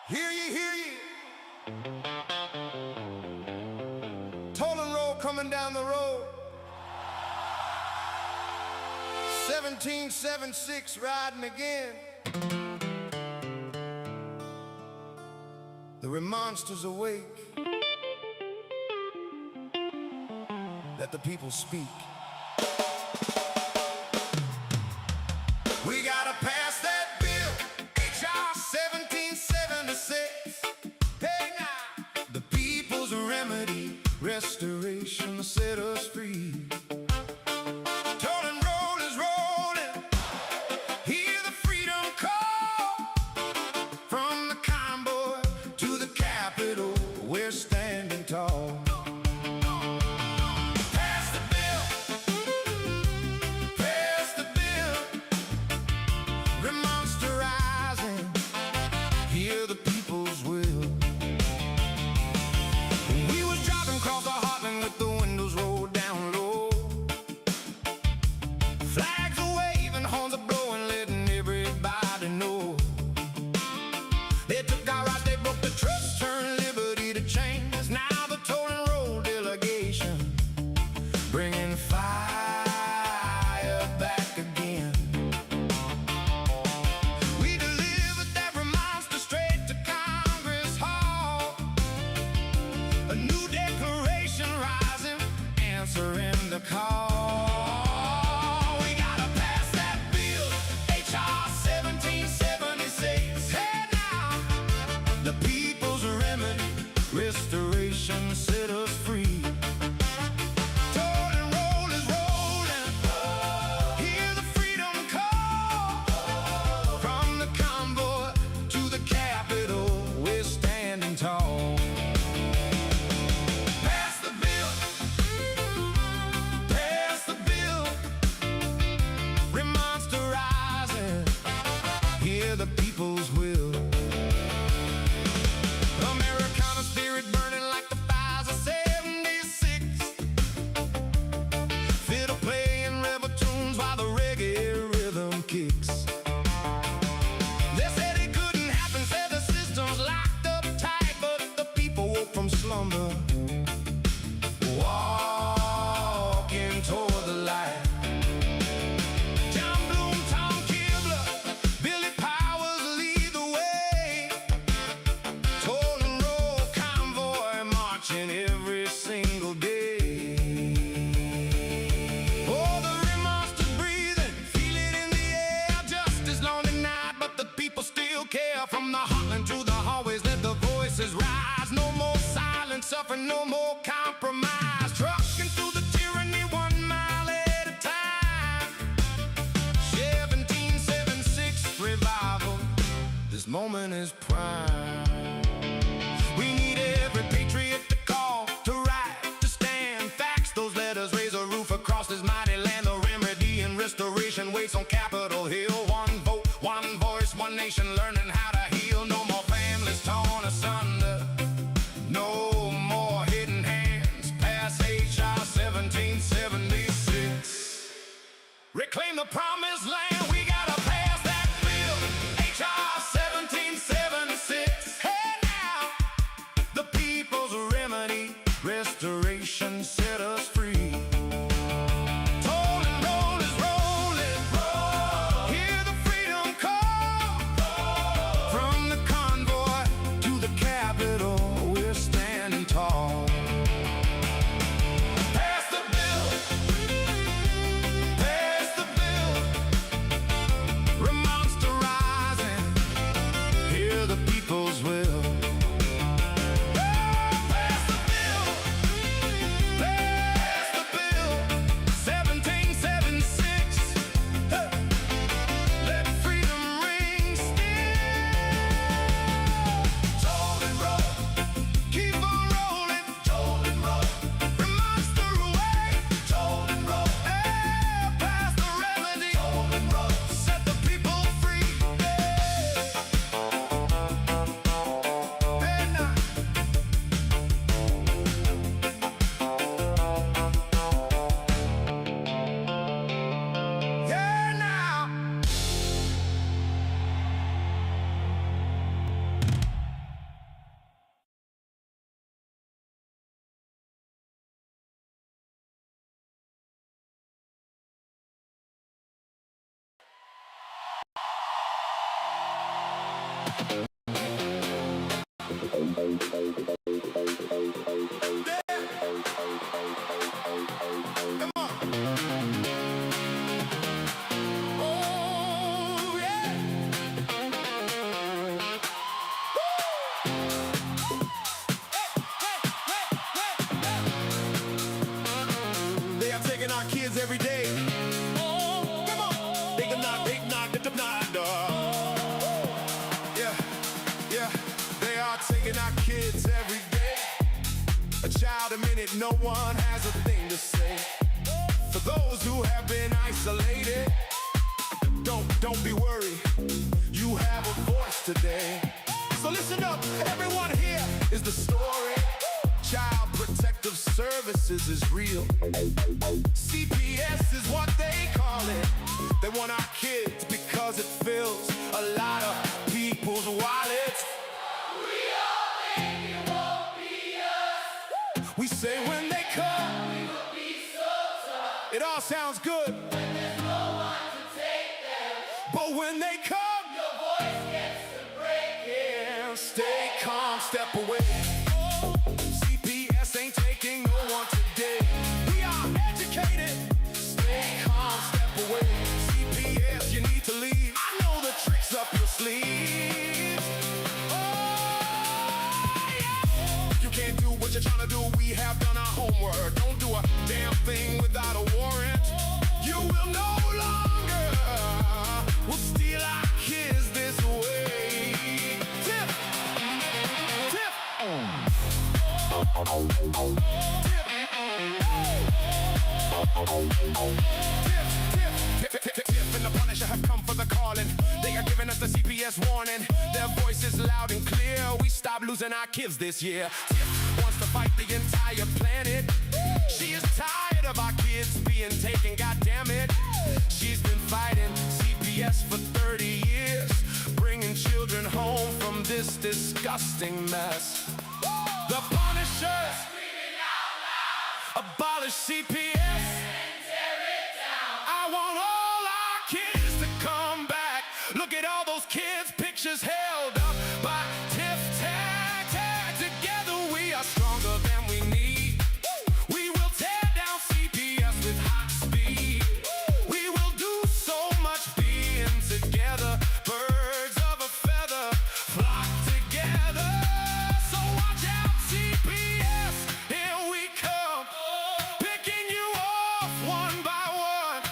Hear ye, hear ye. Tolling roll coming down the road. 1776 riding again. The remonsters awake. Let the people speak. We gotta pass that bill, H.R. 1776. Hey now, the people's remedy, restoration, set us free. Tolling roll is rolling, hear the freedom call. From the convoy to the Capitol, we're standing tall. Hear the people's will. We was driving across the heartland with the windows rolled down low. Flags are waving, horns are blowing, letting everybody know. They took our rights, they broke the trust, turned liberty to chains. Now the tolling roll delegation bringing fire back again. Answering the call. We gotta pass that bill, H.R. 1776. Hey now, the people's remedy, restoration, set us free. Tolling roll is rolling, hear the freedom call. From the convoy to the Capitol, we're standing tall. The people's will. Americana spirit burning like the fires of '76. Fiddle playing rebel tunes while the reggae rhythm kicks. They said it couldn't happen, said the system's locked up tight, but the people woke from slumber, walking toward the light. Every single day. Oh, the remonsters breathing, feel it in the air. Justice lonely night, but the people still care. From the heartland to the hallways, let the voices rise. No more silent suffering, no more compromise. Trucking through the tyranny 1 mile at a time. 1776 revival, this moment is prime. We need every patriot to call, to write, to stand. Facts, those letters raise a roof across this mighty land. The remedy and restoration waits on Capitol Hill. One vote, one voice, one nation, learning how to heal. No more families torn asunder, no more hidden hands. Pass H.R. 1776. Reclaim the promised land. We gotta pass that bill, H.R. 1776. Hey now, the people's remedy, restoration, set us free. Tolling roll is rolling, hear the freedom call. From the convoy to the Capitol, we're standing tall. Pass the bill, pass the bill. They are taking our kids every day. Come on. They knock at the door. Yeah. They are taking our kids every day. A child a minute, no one has a thing to say. For those who have been isolated, don't be worried. You have a voice today. So listen up, everyone here is the story. Child Protective Services is real. CPS is what they call it. They want our kids because it fills a lot of people's wallets. We all think it won't be us. We say when they come, we will be so tough. It all sounds good when there's no one to take them. But when they come, your voice gets to break. Yeah, stay calm, step away. CPS ain't taking no one today. We are educated. Stay calm, step away. CPS, you need to leave. I know the tricks up your sleeves. Oh, yeah. You can't do what you're trying to do. We have done our homework. Don't do a damn thing without a warrant. You will no longer will steal our kids this way. Tiff. Tiff and the Punisher have come for the calling. They are giving us the CPS warning. Their voice is loud and clear. We stop losing our kids this year. Tiff wants to fight the entire planet. She is tired of our kids being taken, goddammit. She's been fighting CPS for 30 years, bringing children home from this disgusting mess. The Punisher screaming out loud. Abolish CPS and tear it down. I want all our kids to come back. Look at all those kids' pictures held up by Tiff. Tag. Together we are stronger than we need. We will tear down CPS with hot speed. We will do so much being together. Birds of a feather flock together. So watch out, CPS, here we come, picking you off one by one.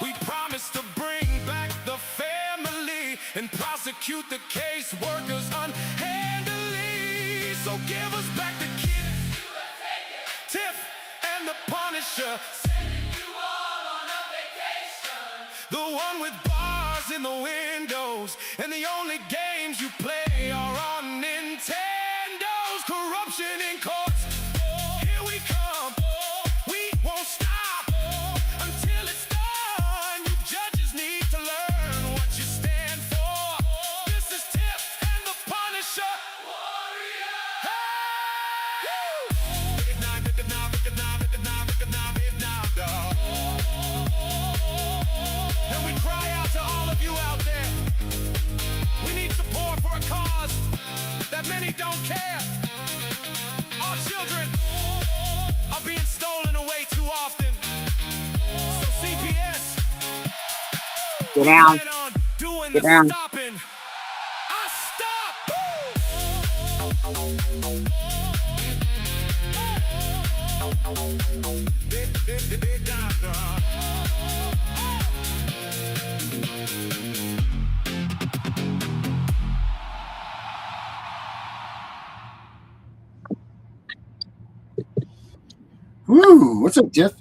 We promise to bring back the family and prosecute the case workers unhandily. So give us back the kids. Tiff and the Punisher, sending you all on a vacation. The one with bars in the windows, and the only games you play are on Nintendos. Corruption in courts, here we come. We won't stop until it's done. You judges need to learn what you stand for. This is Tiff and the Punisher. Warrior. Hey! Recognize, dog. And we cry out to all of you out there. We need support for a cause that many don't care. Our children are being stolen away too often. So CPS, Get down. plan on doing Get the down. stopping. I stop. Woo! What's up, Tiff?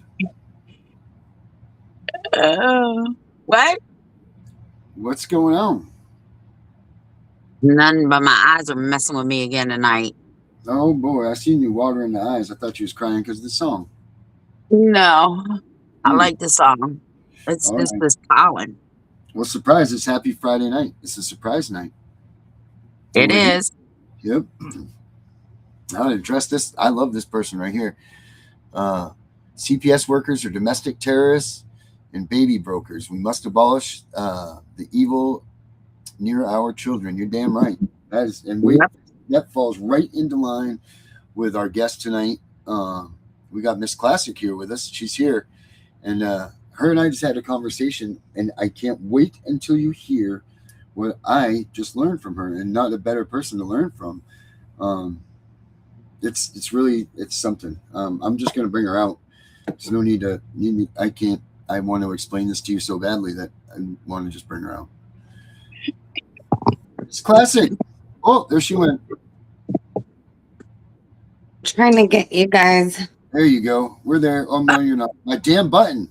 What? What's going on? None but my eyes are messing with me again tonight. Oh boy, I seen you water in the eyes. I thought you was crying because of the song. No, I Hmm. like the song. It's All just right. this pollen. Well, surprise! It's Happy Friday night. It's a surprise night. It We're here. is. Yep. I'll address this. I love this person right here. CPS workers are domestic terrorists and baby brokers. We must abolish the evil near our children. You're damn right. Yep. That falls right into line with our guest tonight. We got Miss Classic here with us. She's here, and her and I just had a conversation, and I can't wait until you hear what I just learned from her, and not a better person to learn from. It's really something. I'm just gonna bring her out. There's no need to. I can't. I want to explain this to you so badly that I want to just bring her out. It's Classic. Oh, there she went. Trying to get you guys. There you go. We're there. Oh no, you're not. My damn button.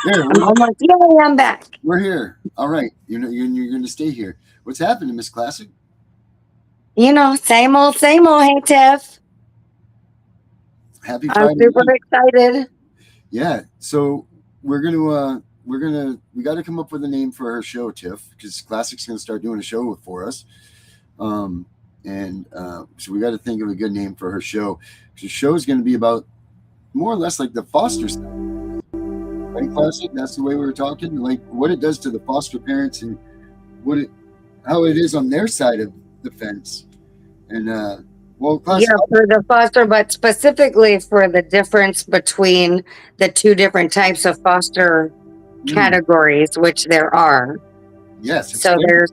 There. I'm almost. Yeah, I'm back. We're here. All right. You're going to stay here. What's happening, Miss Classic? Same old, same old. Hey, Tiff. Happy Friday. I'm super excited. Yeah. So we got to come up with a name for her show, Tiff, because Classic's going to start doing a show for us. So we got to think of a good name for her show. The show is going to be about more or less like the foster stuff. Right, Classic? That's the way we were talking. Like what it does to the foster parents and how it is on their side of the fence. And Classic, Yeah, for the foster, but specifically for the difference between the two different types of foster categories, which there are. Yes. So there's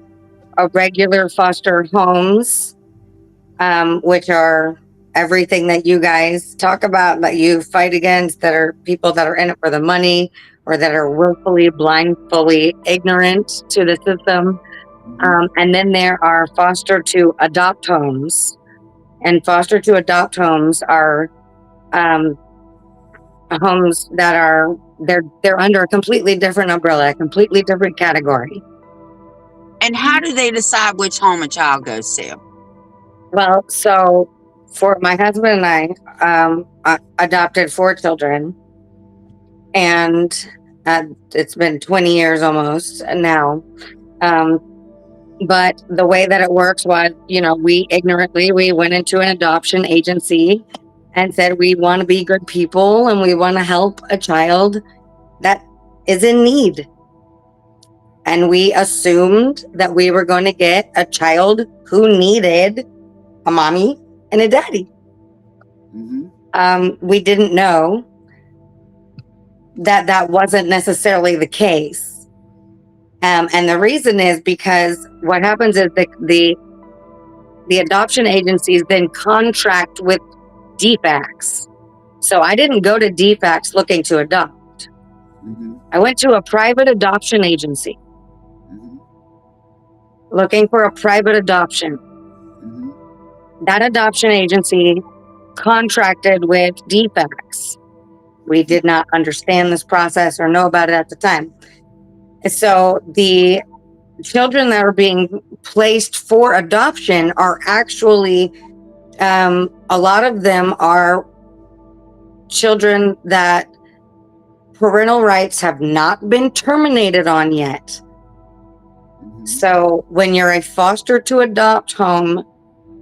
a regular foster homes, which are everything that you guys talk about, that you fight against, that are people that are in it for the money or that are willfully, blindly ignorant to the system. And then there are foster to adopt homes. And foster to adopt homes are homes that are they're under a completely different umbrella, a completely different category. And how do they decide which home a child goes to? Well, so for my husband and I adopted 4 children, and it's been 20 years almost now. But the way that it works was, we went into an adoption agency and said we want to be good people and we want to help a child that is in need. And we assumed that we were going to get a child who needed a mommy and a daddy. We didn't know that wasn't necessarily the case. And the reason is because what happens is the adoption agencies then contract with DFACs. So I didn't go to DFACs looking to adopt. I went to a private adoption agency looking for a private adoption. That adoption agency contracted with DFACs. We did not understand this process or know about it at the time. So the children that are being placed for adoption are actually, a lot of them are children that parental rights have not been terminated on yet. So when you're a foster to adopt home,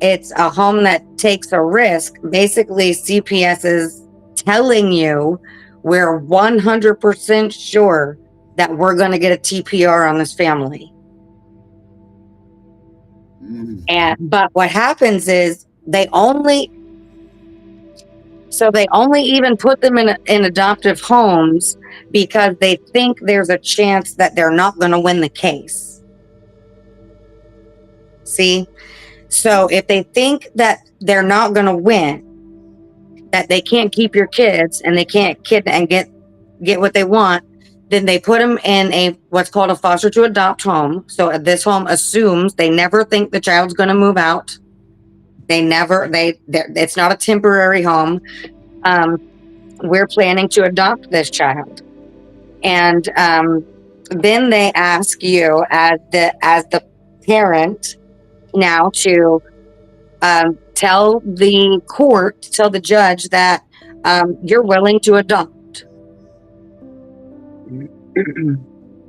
it's a home that takes a risk. Basically, CPS is telling you we're 100% sure that we're going to get a TPR on this family. But what happens is they only even put them in adoptive homes because they think there's a chance that they're not going to win the case. See? So if they think that they're not going to win, that they can't keep your kids and they can't kidnap and get what they want, then they put them in what's called a foster to adopt home. So this home assumes they never think the child's going to move out. It's not a temporary home. We're planning to adopt this child. And then they ask you as the parent now to tell the judge that you're willing to adopt.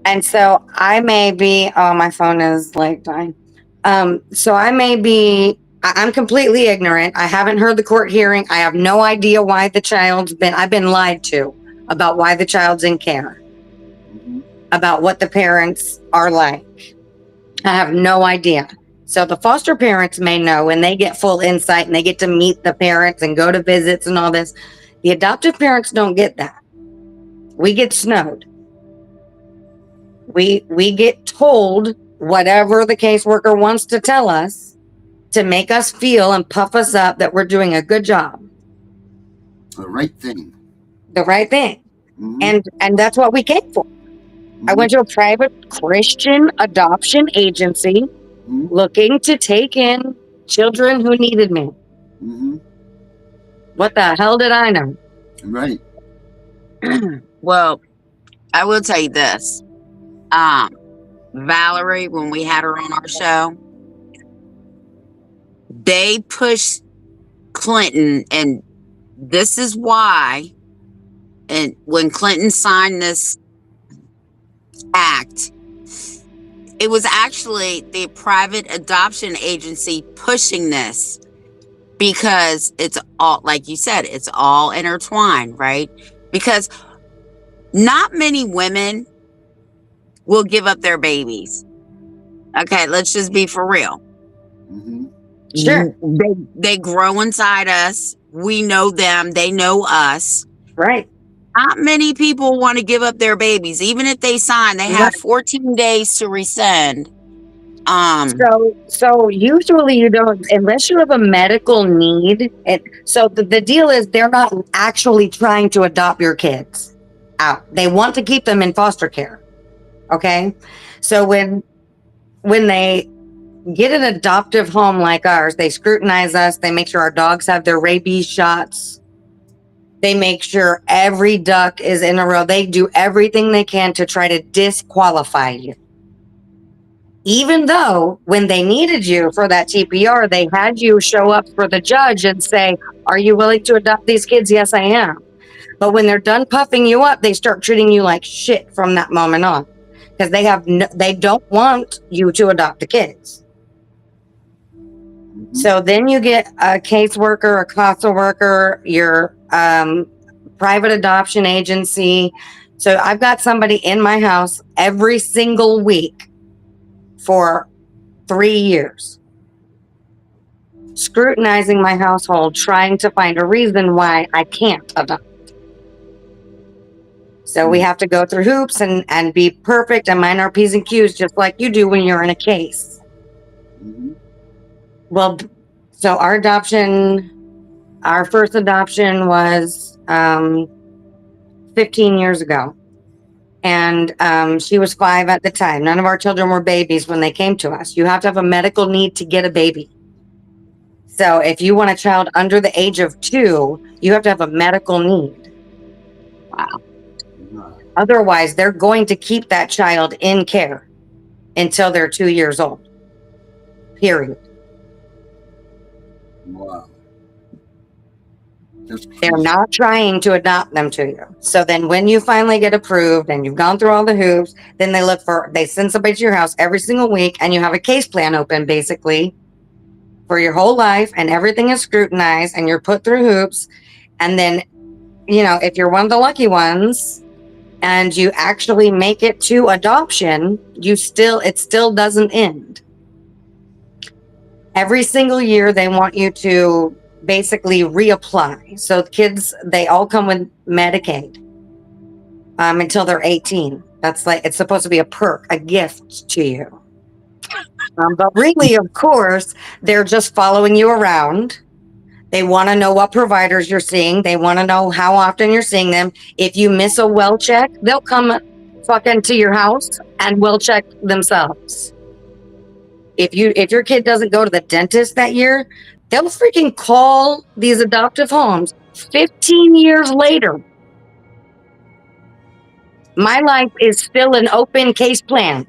And so I may be, my phone is like dying. So I'm completely ignorant. I haven't heard the court hearing. I have no idea why I've been lied to about why the child's in care, about what the parents are like. I have no idea. So the foster parents may know, and they get full insight and they get to meet the parents and go to visits and all this. The adoptive parents don't get that. We get snowed. We get told whatever the caseworker wants to tell us to make us feel and puff us up that we're doing a good job. The right thing. The right thing. Mhm. And that's what we came for. I went to a private Christian adoption agency Mhm. looking to take in children who needed me. Mhm. What the hell did I know? Right. Well, I will tell you this. Valerie, when we had her on our show, they pushed Clinton, and this is why. And when Clinton signed this act, it was actually the private adoption agency pushing this, because it's all, like you said, it's all intertwined, right? Because not many women will give up their babies. Okay, let's just be for real. Mhm. Sure. They grow inside us. We know them. They know us. Right. Not many people want to give up their babies. Even if they sign, they have 14 days to rescind. So usually you don't, unless you have a medical need. So the deal is they're not actually trying to adopt your kids out. They want to keep them in foster care. Okay. So when they get an adoptive home like ours, they scrutinize us. They make sure our dogs have their rabies shots. They make sure every duck is in a row. They do everything they can to try to disqualify you. Even though when they needed you for that TPR, they had you show up for the judge and say, "Are you willing to adopt these kids?" "Yes, I am." But when they're done puffing you up, they start treating you like shit from that moment on, because they don't want you to adopt the kids. So then you get a caseworker, a CASA worker, your private adoption agency. So I've got somebody in my house every single week for 3 years, scrutinizing my household, trying to find a reason why I can't adopt. So we have to go through hoops and be perfect and mind our P's and Q's, just like you do when you're in a case. Mhm. Well, so our first adoption was 15 years ago. And she was 5 at the time. None of our children were babies when they came to us. You have to have a medical need to get a baby. So if you want a child under the age of 2, you have to have a medical need. Wow. Otherwise, they're going to keep that child in care until they're 2 years old. Period. Wow. That's They're crazy. not trying to adopt them to you. So then when you finally get approved and you've gone through all the hoops, then they send somebody to your house every single week, and you have a case plan open basically for your whole life, and everything is scrutinized and you're put through hoops. And then, if you're one of the lucky ones and you actually make it to adoption, it still doesn't end. Every single year they want you to basically reapply. So kids, they all come with Medicaid until they're 18. That's it's supposed to be a perk, a gift to you. But really, of course, they're just following you around. They want to know what providers you're seeing. They want to know how often you're seeing them. If you miss a well check, they'll come fucking to your house and well check themselves. If your kid doesn't go to the dentist that year, they'll freaking call these adoptive homes 15 years later. My life is still an open case plan.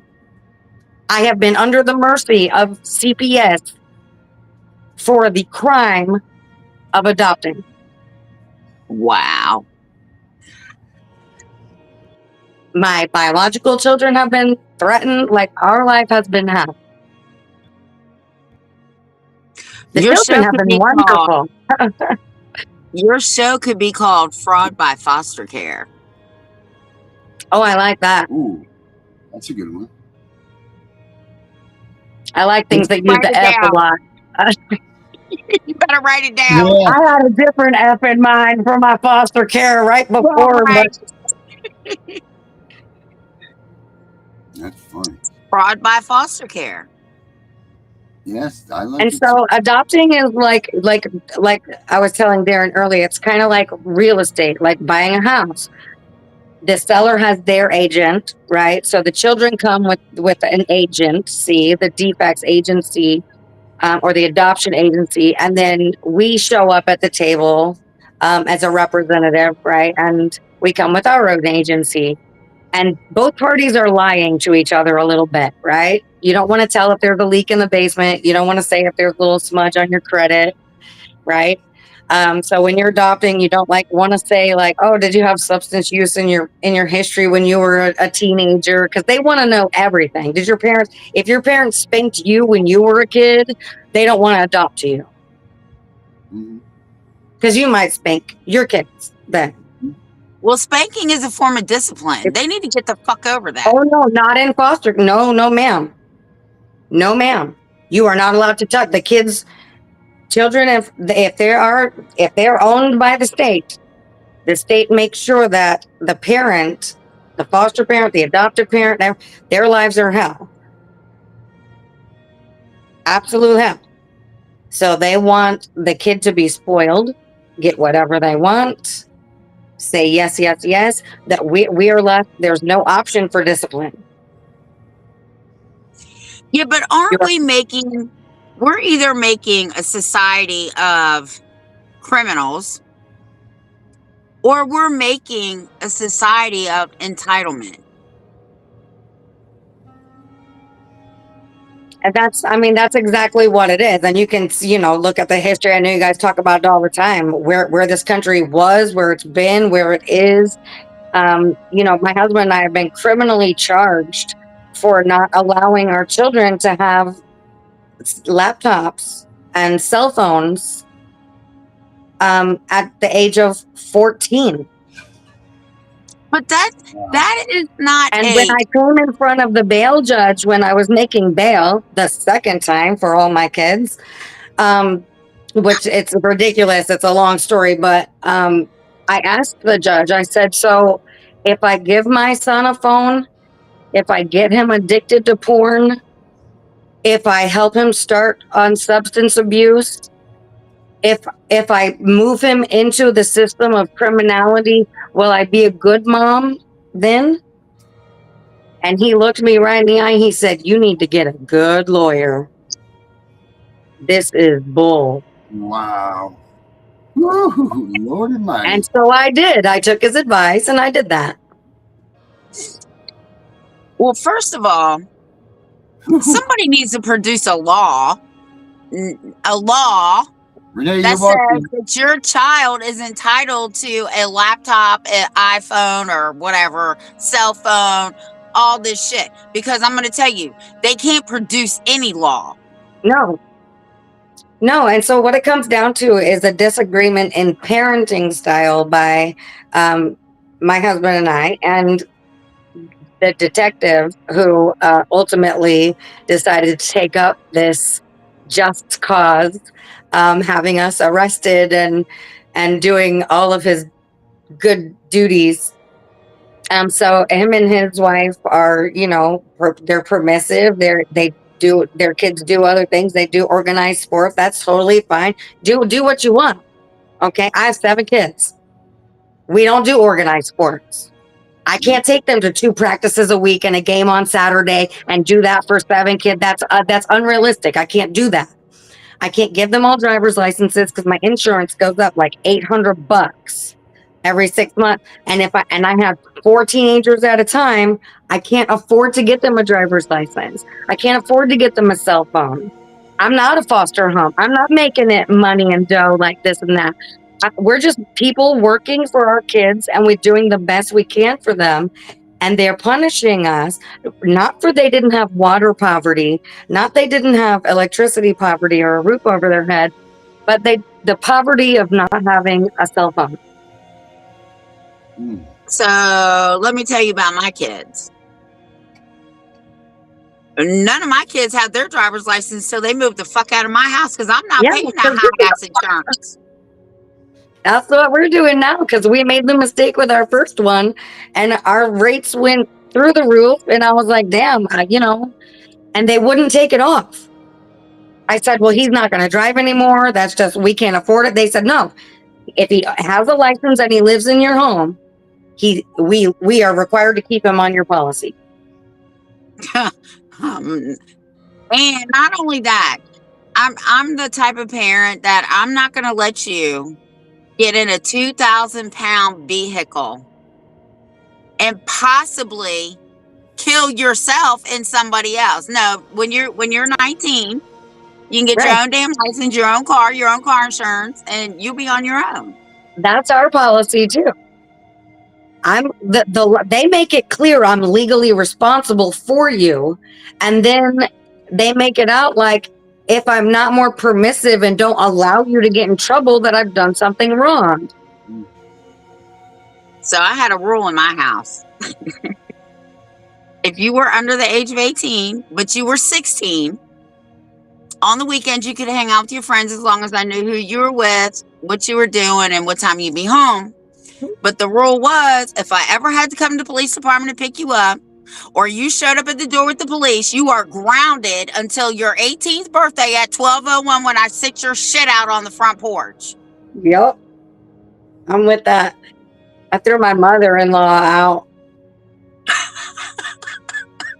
I have been under the mercy of CPS for the crime of adopting. Wow. My biological children have been threatened, like our life has been hell. The Your children show have could been be called wonderful. Your show could be called Fraud by Foster Care. Oh, I like that. Ooh, that's a good one. I like things that use Write the it F a down. lot. You better write it down. Yeah, I had a different F in mind for my foster care right before, but Right. that's funny. Fraud by foster care. Yes, I like and it too. so adopting is like I was telling Darren earlier, it's kind of like real estate, like buying a house. The seller has their agent, right? So the children come with an agency, the defects agency, or the adoption agency, and then we show up at the table as a representative, right? And we come with our own agency, and both parties are lying to each other a little bit, right? You don't want to tell if there's a leak in the basement. You don't want to say if there's a little smudge on your credit, right? So when you're adopting, you don't like want to say like, oh, did you have substance use in your history when you were a teenager? Because they want to know everything. Did your parents, if your parents spanked you when you were a kid, they don't want to adopt you Mhm. because you might spank your kids then. Well, spanking is a form of discipline. They need to get the fuck over that. Oh no, not in foster. No, no, ma'am. No, ma'am. You are not allowed to touch the kids. Children, if they're owned by the state makes sure that the parent, the foster parent, the adoptive parent, their lives are hell. Absolute hell. So they want the kid to be spoiled, get whatever they want, say yes, yes, yes. That we are left. There's no option for discipline. Yeah, but aren't You're, we making, we're either making a society of criminals or we're making a society of entitlement. and that's exactly what it is. And you can, look at the history. I know you guys talk about it all the time. Where this country was, where it's been, where it is. My husband and I have been criminally charged for not allowing our children to have laptops and cell phones at the age of 14. But that is not And when a, I came in front of the bail judge, when I was making bail the second time for all my kids, which it's ridiculous. It's a long story, but I asked the judge, I said, so if I give my son a phone, if I get him addicted to porn, if I help him start on substance abuse, if I move him into the system of criminality, will I be a good mom then? And he looked me right in the eye. He said, you need to get a good lawyer. This is bull. Wow. Woo, Lord Almighty. And so I did. I took his advice and I did that. well, first of all, somebody needs to produce a law Renee, that you're says welcome. that your child is entitled to a laptop, an iPhone, or whatever, cell phone, all this shit. Because I'm going to tell you, they can't produce any law. No. And so what it comes down to is a disagreement in parenting style by my husband and I, and the detective who ultimately decided to take up this just cause, having us arrested and doing all of his good duties. So him and his wife are, they're permissive. Their kids do other things. They do organized sport. That's totally fine. Do what you want. Okay. I have 7 kids. We don't do organized sports. I can't take them to 2 practices a week and a game on Saturday and do that for 7 kids. That's unrealistic. I can't do that. I can't give them all driver's licenses because my insurance goes up like $800 every 6 months. And I have 4 teenagers at a time, I can't afford to get them a driver's license. I can't afford to get them a cell phone. I'm not a foster home. I'm not making it money and dough like this and that. We're just people working for our kids, and we're doing the best we can for them. And they're punishing us, not for they didn't have water poverty, not they didn't have electricity poverty or a roof over their head, but the poverty of not having a cell phone. So let me tell you about my kids. None of my kids have their driver's license till they move the fuck out of my house because I'm not Yeah, paying that high ass insurance. that's what we're doing now because we made the mistake with our first one and our rates went through the roof. And I was like, damn, and they wouldn't take it off. I said, well, he's not going to drive anymore. That's just, we can't afford it. They said, no, if he has a license and he lives in your home, we are required to keep him on your policy. And not only that, I'm the type of parent that I'm not going to let you get in a 2,000-pound vehicle and possibly kill yourself and somebody else. No, when you're 19, you can get your Right. own damn license, your own car insurance, and you'll be on your own. That's our policy too. They make it clear I'm legally responsible for you, and then they make it out like if I'm not more permissive and don't allow you to get in trouble, that I've done something wrong. So I had a rule in my house. If you were under the age of 18, but you were 16, on the weekends you could hang out with your friends as long as I knew who you were with, what you were doing, and what time you'd be home. But the rule was, if I ever had to come to the police department to pick you up, or you showed up at the door with the police, you are grounded until your 18th birthday at 12:01 when I sit your shit out on the front porch. Yep. I'm with that. I threw my mother-in-law out.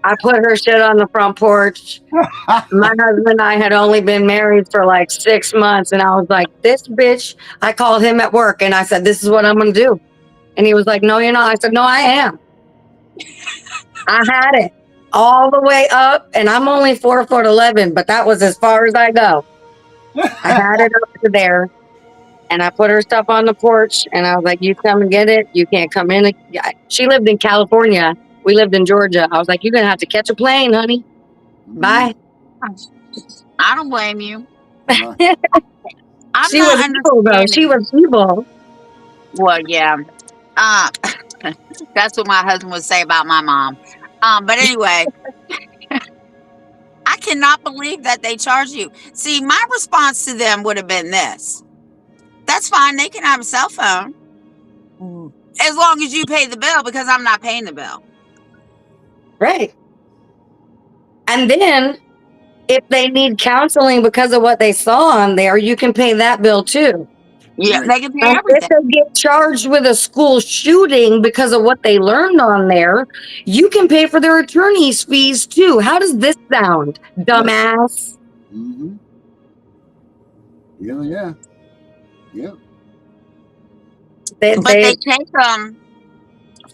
I put her shit on the front porch. My husband and I had only been married for like 6 months. And I was like, this bitch, I called him at work and I said, this is what I'm going to do. And he was like, no, you're not. I said, no, I am. I had it all the way up and I'm only 4'11", but that was as far as I go. I had it up to there and I put her stuff on the porch and I was like, you come and get it. You can't come in. She lived in California. We lived in Georgia. I was like, you're going to have to catch a plane, honey. Bye. I don't blame you. She was evil, though. She was evil. Well, yeah. That's what my husband would say about my mom. But anyway, I cannot believe that they charge you. See, my response to them would have been this. That's fine. They can have a cell phone as long as you pay the bill because I'm not paying the bill. Right. And then if they need counseling because of what they saw on there, you can pay that bill too. Yeah, they can pay and everything. if they get charged with a school shooting because of what they learned on there, you can pay for their attorney's fees too. How does this sound, dumbass? Mm-hmm. Yeah. But they take them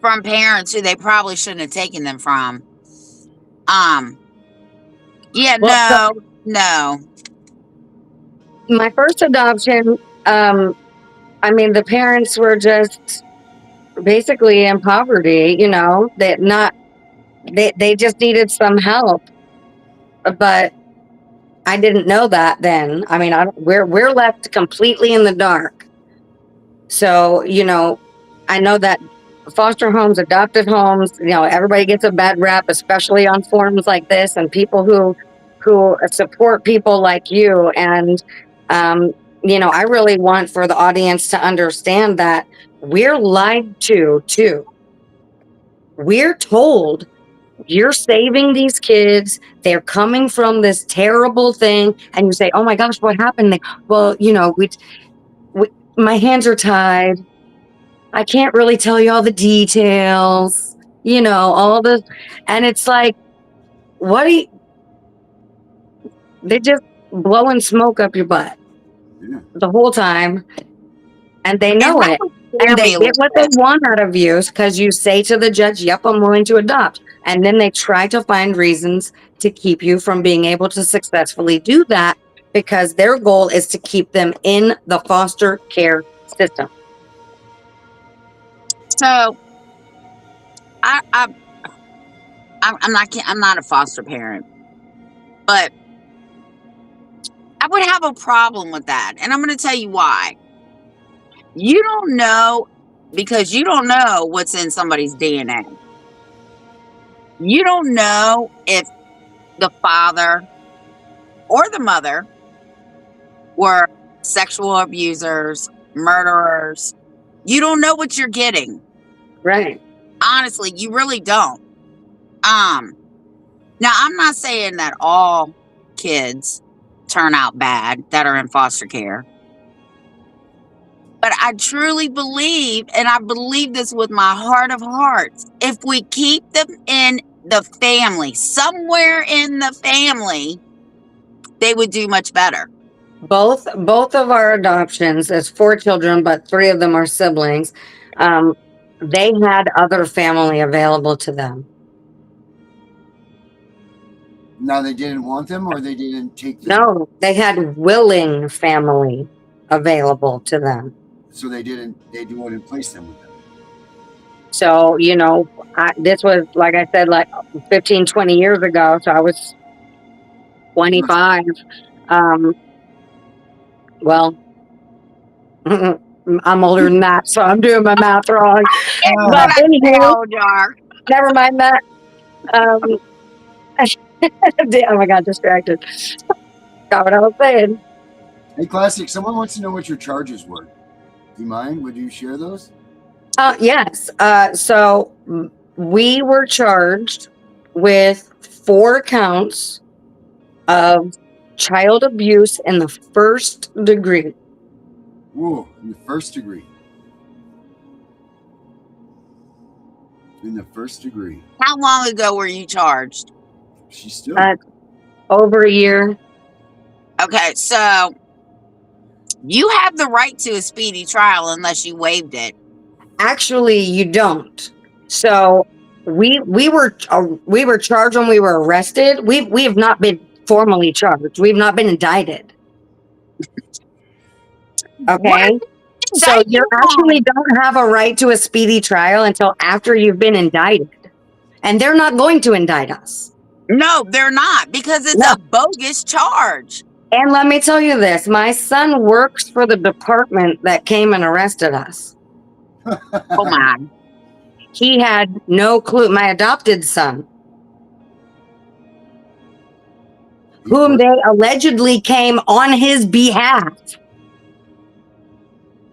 from parents who they probably shouldn't have taken them from. Yeah, well, no. My first adoption, the parents were just basically in poverty, they just needed some help. But I didn't know that then. We're left completely in the dark. So, I know that foster homes, adopted homes, everybody gets a bad rap, especially on forums like this, and people who support people like you. And, I really want for the audience to understand that we're lied to too. We're told you're saving these kids. They're coming from this terrible thing. And you say, oh my gosh, what happened? Well, my hands are tied. I can't really tell you all the details, all the, and it's like, they're just blowing smoke up your butt the whole time. And they know it. And they get what they want out of you because you say to the judge, yep, I'm willing to adopt. And then they try to find reasons to keep you from being able to successfully do that because their goal is to keep them in the foster care system. So I'm not a foster parent, but I would have a problem with that. And I'm going to tell you why. You don't know because you don't know what's in somebody's DNA. You don't know if the father or the mother were sexual abusers, murderers. You don't know what you're getting. Right. Honestly, you really don't. Now I'm not saying that all kids turn out bad that are in foster care. But I truly believe, and I believe this with my heart of hearts, if we keep them in the family, somewhere in the family, they would do much better. Both of our adoptions, as 4 children, but 3 of them are siblings. They had other family available to them. Now they didn't want them, or they didn't take them. No, they had willing family available to them. So they didn't. They wouldn't place them with them. So, you know, this was, like I said, like 15, 20 years ago. So I was 25. Well, I'm older than that, so I'm doing my math wrong. But anywho, never mind that. Oh my God, distracted. Got what I was saying. Hey, Classic, someone wants to know what your charges were. Do you mind? Would you share those? Yes. So we were charged with 4 counts of child abuse in the 1st degree. Whoa, in the 1st degree. In the 1st degree. How long ago were you charged? She's still over a year. Okay, so you have the right to a speedy trial unless you waived it. Actually, you don't. So we were charged when we were arrested. We have not been formally charged. We've not been indicted. Okay. So you actually don't have a right to a speedy trial until after you've been indicted. And they're not going to indict us. No, they're not, because it's a bogus charge. And let me tell you this, my son works for the department that came and arrested us. Oh my. He had no clue. My adopted son, whom they allegedly came on his behalf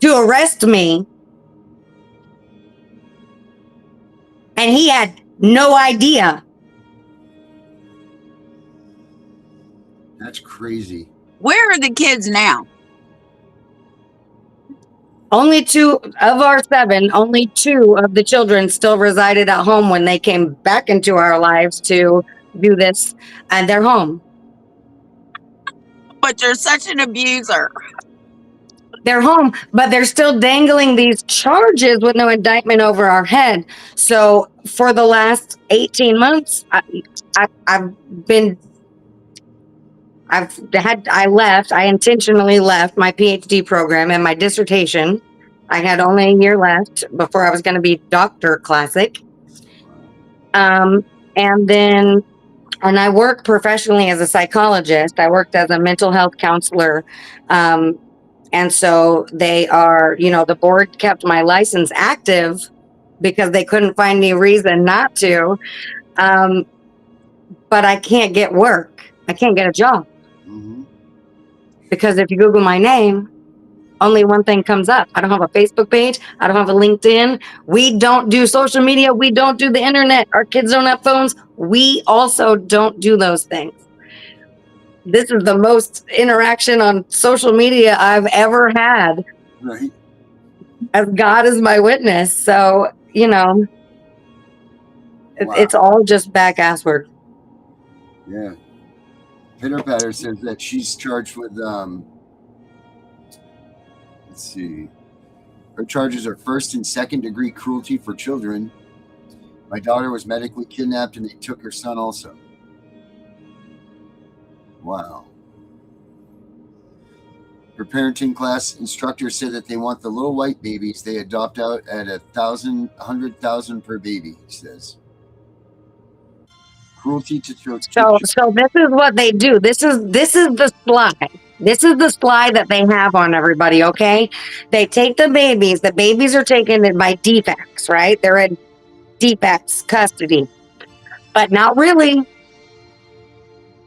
to arrest me, and he had no idea. That's crazy. Where are the kids now? Only 2 of our 7, only 2 of the children still resided at home when they came back into our lives to do this, and they're home. But you're such an abuser. They're home, but they're still dangling these charges with no indictment over our head. So for the last 18 months, I intentionally left my PhD program and my dissertation. I had only a year left before I was going to be Dr. Classic. And I work professionally as a psychologist. I worked as a mental health counselor. And so they are, the board kept my license active because they couldn't find any reason not to. But I can't get work. I can't get a job. Mm-hmm. Because if you Google my name, only one thing comes up. I don't have a Facebook page. I don't have a LinkedIn. We don't do social media. We don't do the internet. Our kids don't have phones. We also don't do those things. This is the most interaction on social media I've ever had. Right. As God is my witness. So, wow. It's all just back assward. Yeah. Pitter Patter says that she's charged with, let's see. Her charges are 1st and 2nd degree cruelty for children. My daughter was medically kidnapped and they took her son also. Wow. Her parenting class instructor said that they want the little white babies they adopt out at $100,000 per baby, he says. Cruelty to children. So this is what they do. This is the slide. This is the slide that they have on everybody, okay? They take the babies. The babies are taken in by defects, right? They're in defects custody. But not really.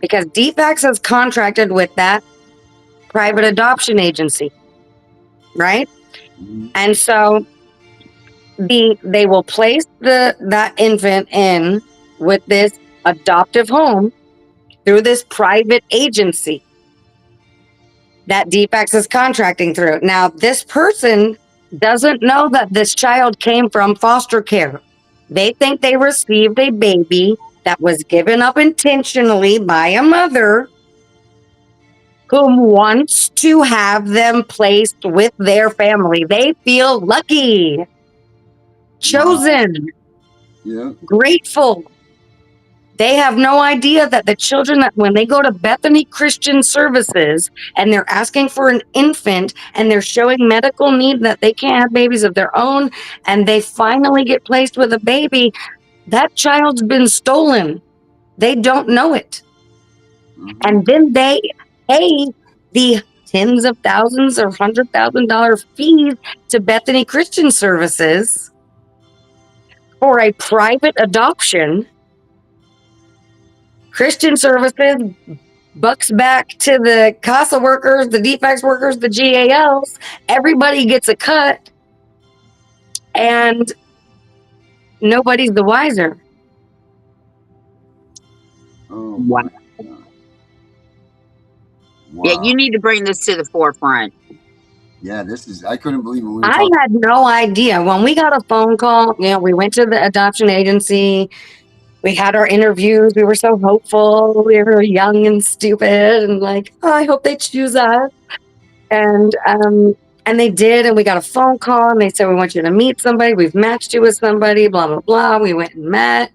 because DFACS has contracted with that private adoption agency, right? Mhm. And so they will place that infant in with this adoptive home through this private agency that DFACS is contracting through. Now, this person doesn't know that this child came from foster care. They think they received a baby that was given up intentionally by a mother who wants to have them placed with their family. They feel lucky, chosen, Yeah. grateful. They have no idea that the children, that when they go to Bethany Christian Services and they're asking for an infant and they're showing medical need that they can't have babies of their own, and they finally get placed with a baby, that child's been stolen. They don't know it. Mhm. And then they pay the tens of thousands or $100,000 fees to Bethany Christian Services for a private adoption. Christian Services bucks back to the CASA workers, the DFACS workers, the GALs. Everybody gets a cut, and nobody's the wiser. Oh Wow. my God. Yeah, Wow. you need to bring this to the forefront. Yeah, this is, I couldn't believe when we were I talking. had no idea. When we got a phone call, we went to the adoption agency. We had our interviews. We were so hopeful. We were young and stupid and like, oh, I hope they choose us. And they did, and we got a phone call and they said, we want you to meet somebody. We've matched you with somebody, blah, blah, blah. We went and met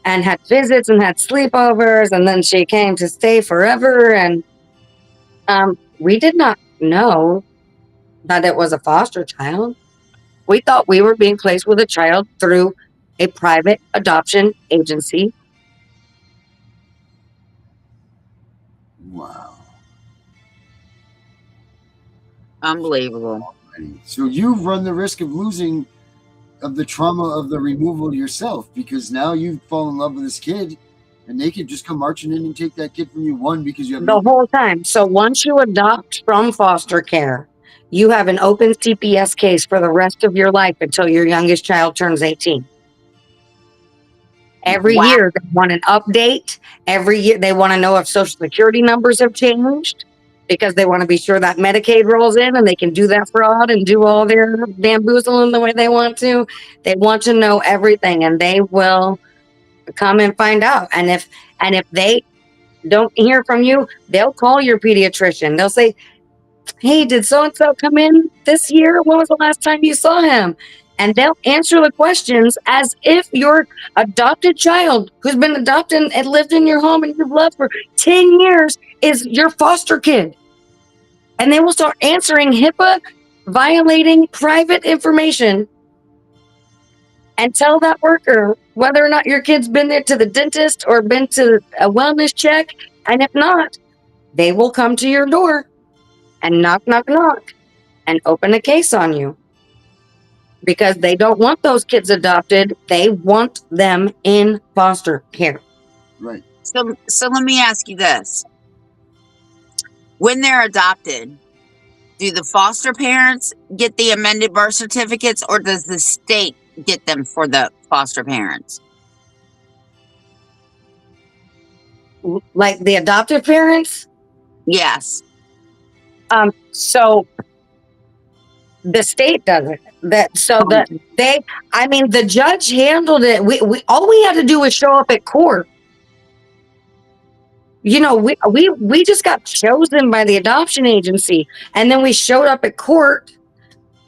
and had visits and had sleepovers, and then she came to stay forever. And we did not know that it was a foster child. We thought we were being placed with a child through a private adoption agency. Wow. Unbelievable. So you've run the risk of losing of the trauma of the removal yourself, because now you fall in love with this kid and they could just come marching in and take that kid from you, one, because you have The whole time. So once you adopt from foster care, you have an open CPS case for the rest of your life until your youngest child turns 18. Every Wow. year they want an update. Every year they want to know if social security numbers have changed, because they want to be sure that Medicaid rolls in and they can do that fraud and do all their bamboozling the way they want to. They want to know everything, and they will come and find out. And if they don't hear from you, they'll call your pediatrician. They'll say, hey, did so-and-so come in this year? When was the last time you saw him? And they'll answer the questions as if your adopted child who's been adopted and lived in your home and you've loved for 10 years is your foster kid. And they will start answering HIPAA violating private information and tell that worker whether or not your kid's been there to the dentist or been to a wellness check. And if not, they will come to your door and knock, knock, knock, and open a case on you, because they don't want those kids adopted. They want them in foster care. right. So let me ask you this. When they're adopted, do the foster parents get the amended birth certificates, or does the state get them for the foster parents? Like the adoptive parents. Yes. So the state does it. The judge handled it. We all we had to do was show up at court. We just got chosen by the adoption agency, and then we showed up at court,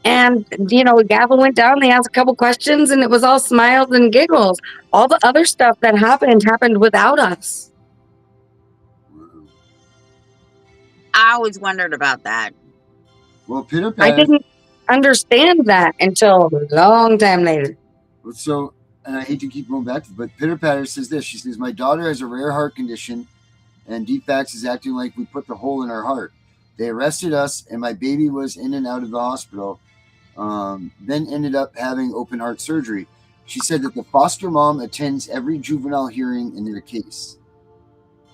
and gavel went down. They asked a couple questions, and it was all smiles and giggles. All the other stuff that happened without us. I always wondered about that. Well, Pitter I Patter. didn't understand that until a long time later. So, and I hate to keep going back to it, but Pitter Patter says this. She says, my daughter has a rare heart condition, and DFACS is acting like we put the hole in her heart. They arrested us, and my baby was in and out of the hospital, then ended up having open heart surgery. She said that the foster mom attends every juvenile hearing in their case.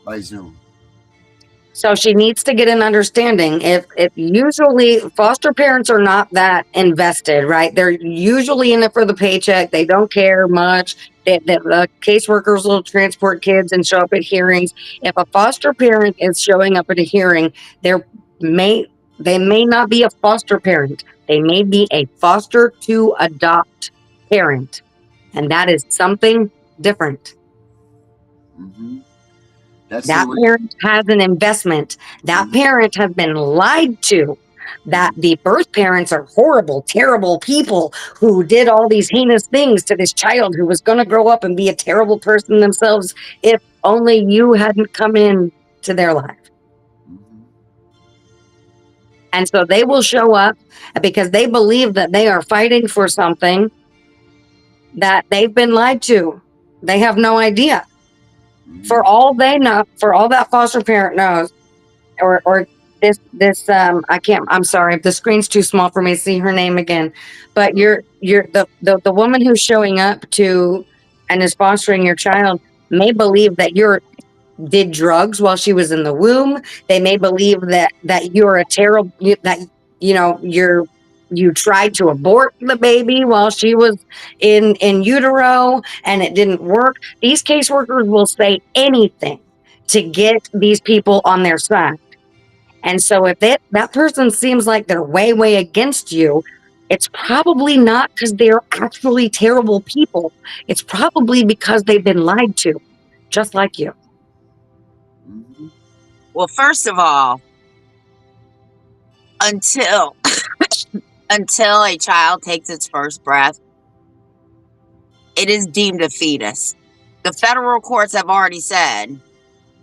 by Zoom. So she needs to get an understanding. If usually foster parents are not that invested, right? They're usually in it for the paycheck. They don't care much. The caseworkers will transport kids and show up at hearings. If a foster parent is showing up at a hearing, may they may not be a foster parent. They may be a foster to adopt parent, and that is something different. Mm-hmm. That's That parent has an investment. That parent has been lied to. That the birth parents are horrible, terrible people who did all these heinous things to this child who was going to grow up and be a terrible person themselves if only you hadn't come in to their life. Mm-hmm. And so they will show up because they believe that they are fighting for something that they've been lied to. They have no idea. For all they know, for all that foster parent knows, or this I can't, I'm sorry, the screen's too small for me to see her name again. But you're the woman who's showing up to and is fostering your child may believe that you're did drugs while she was in the womb. They may believe that you're a terrible, that you tried to abort the baby while she was in utero and it didn't work. These caseworkers will say anything to get these people on their side. And so if that person seems like they're way against you, it's probably not because they're actually terrible people. It's probably because they've been lied to, just like you. Mm-hmm. Well, first of all, until a child takes its first breath, it is deemed a fetus. The federal courts have already said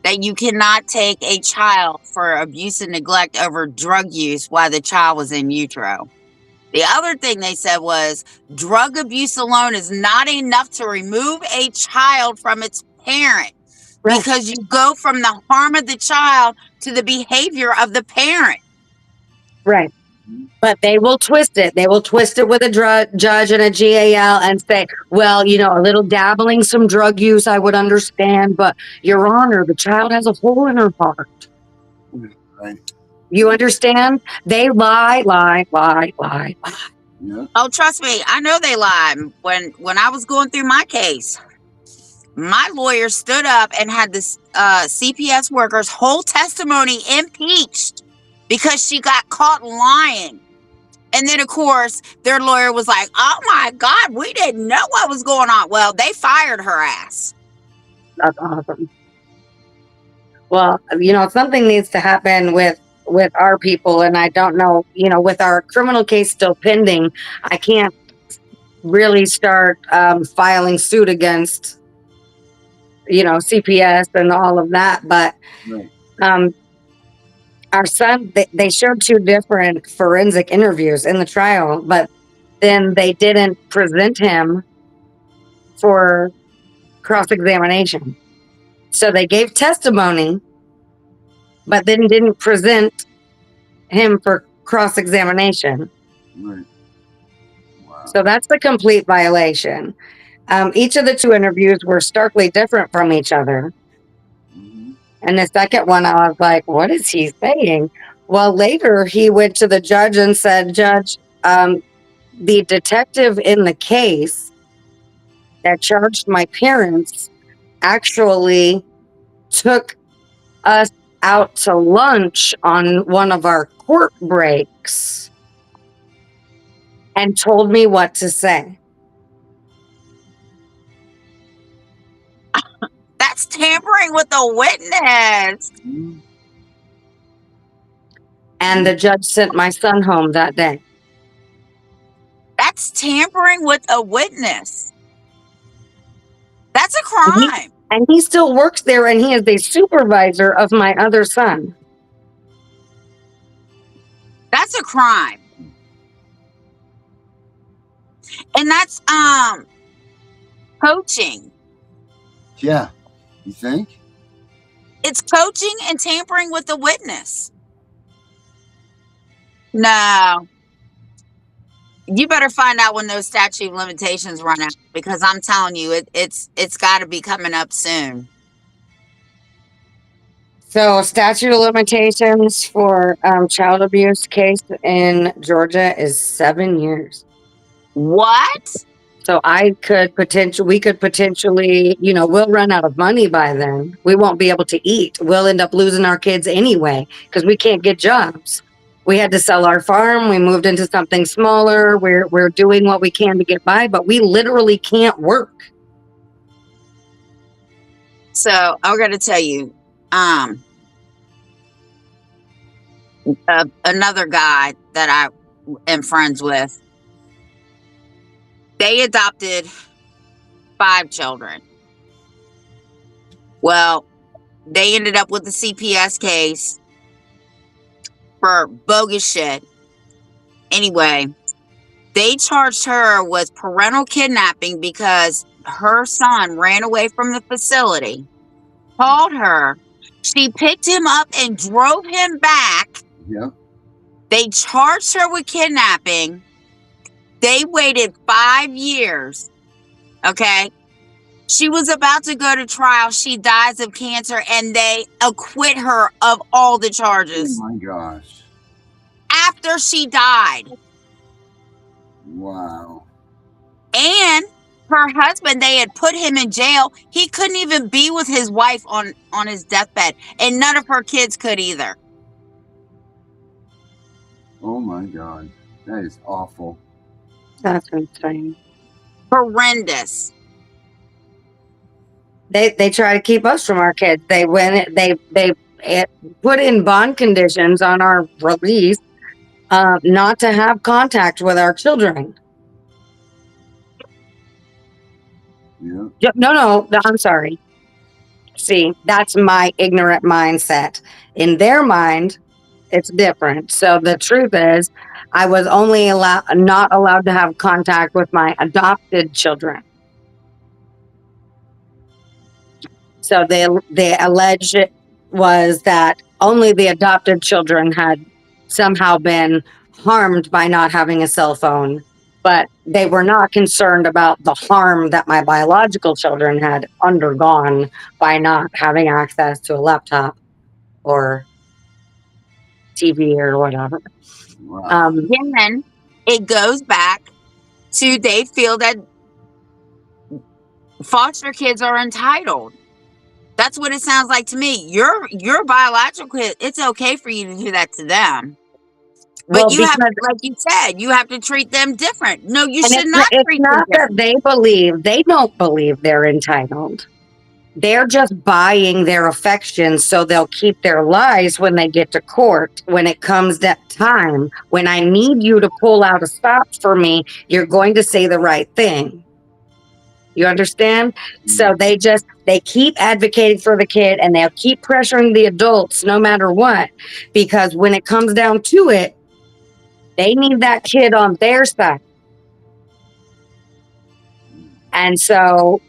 that you cannot take a child for abuse and neglect over drug use while the child was in utero. The other thing they said was drug abuse alone is not enough to remove a child from its parent, Right. because you go from the harm of the child to the behavior of the parent. Right. But they will twist it. They will twist it with a judge and a GAL and say, well, a little dabbling, some drug use, I would understand. But Your Honor, the child has a hole in her heart. Right. You understand? They lie. Yeah. Oh, trust me, I know they lied. When I was going through my case, my lawyer stood up and had this CPS worker's whole testimony impeached because she got caught lying. And then, of course, their lawyer was like, oh, my God, we didn't know what was going on. Well, they fired her ass. That's awesome. Well, something needs to happen with our people. And I don't know, with our criminal case still pending, I can't really start filing suit against, CPS and all of that. But Right. our son, they showed two different forensic interviews in the trial, but then they didn't present him for cross-examination. So they gave testimony, but then didn't present him for cross-examination. Right. Wow. So that's the complete violation. Each of the two interviews were starkly different from each other. Mm-hmm. And the second one, I was like, what is he saying? Well, later he went to the judge and said, Judge, the detective in the case that charged my parents actually took us out to lunch on one of our court breaks and told me what to say. That's tampering with the witness. Mm-hmm. And the judge sent my son home that day. That's tampering with a witness. That's a crime. And he still works there, and he is the supervisor of my other son. That's a crime. And that's coaching. Yeah. You think? It's coaching and tampering with the witness. No. You better find out when those statute of limitations run out, because I'm telling you, it's got to be coming up soon. So statute of limitations for child abuse case in Georgia is 7 years. What? So we could potentially, we'll run out of money by then. We won't be able to eat. We'll end up losing our kids anyway because we can't get jobs. We had to sell our farm. We moved into something smaller. We're doing what we can to get by, but we literally can't work. So I'm going to tell you, another guy that I am friends with, they adopted 5 children. Well, they ended up with the CPS case for bogus shit. Anyway, they charged her with parental kidnapping because her son ran away from the facility, called her. She picked him up and drove him back. Yeah. They charged her with kidnapping. They waited 5 years. Okay. She was about to go to trial. She dies of cancer and they acquit her of all the charges. Oh my gosh. After she died. Wow. And her husband, they had put him in jail. He couldn't even be with his wife on his deathbed. And none of her kids could either. Oh my God. That is awful. That's insane. Horrendous. They try to keep us from our kids. They put in bond conditions on our release not to have contact with our children. Yeah. No, I'm sorry. See, that's my ignorant mindset. In their mind, it's different. So the truth is, I was only not allowed to have contact with my adopted children. So the alleged was that only the adopted children had somehow been harmed by not having a cell phone, but they were not concerned about the harm that my biological children had undergone by not having access to a laptop or TV or whatever. Wow. Then it goes back to they feel that foster kids are entitled. That's what it sounds like to me. Your biological kid, it's okay for you to do that to them. But you have, like you said, you have to treat them different. No, you should not treat them different. It's not that they don't believe they're entitled. They're just buying their affection so they'll keep their lies when they get to court. When it comes that time, when I need you to pull out a stop for me, you're going to say the right thing. You understand? So they keep advocating for the kid and they'll keep pressuring the adults no matter what, because when it comes down to it, they need that kid on their side. And so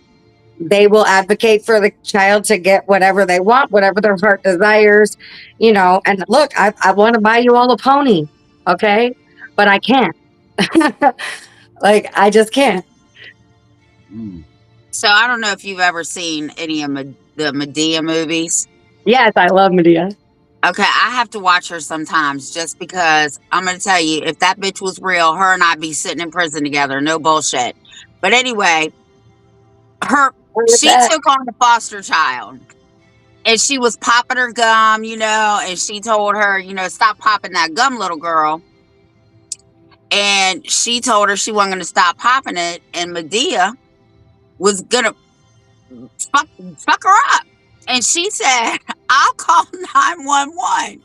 they will advocate for the child to get whatever they want, whatever their heart desires, and look, I want to buy you all a pony. Okay. But I can't. I just can't. So I don't know if you've ever seen any of the Medea movies. Yes, I love Medea. Okay, I have to watch her sometimes just because I'm going to tell you, if that bitch was real, her and I'd be sitting in prison together. No bullshit. But anyway, she took on a foster child and she was popping her gum, and she told her, stop popping that gum, little girl. And she told her she wasn't going to stop popping it. And Medea was gonna fuck her up, and she said, "I'll call 911."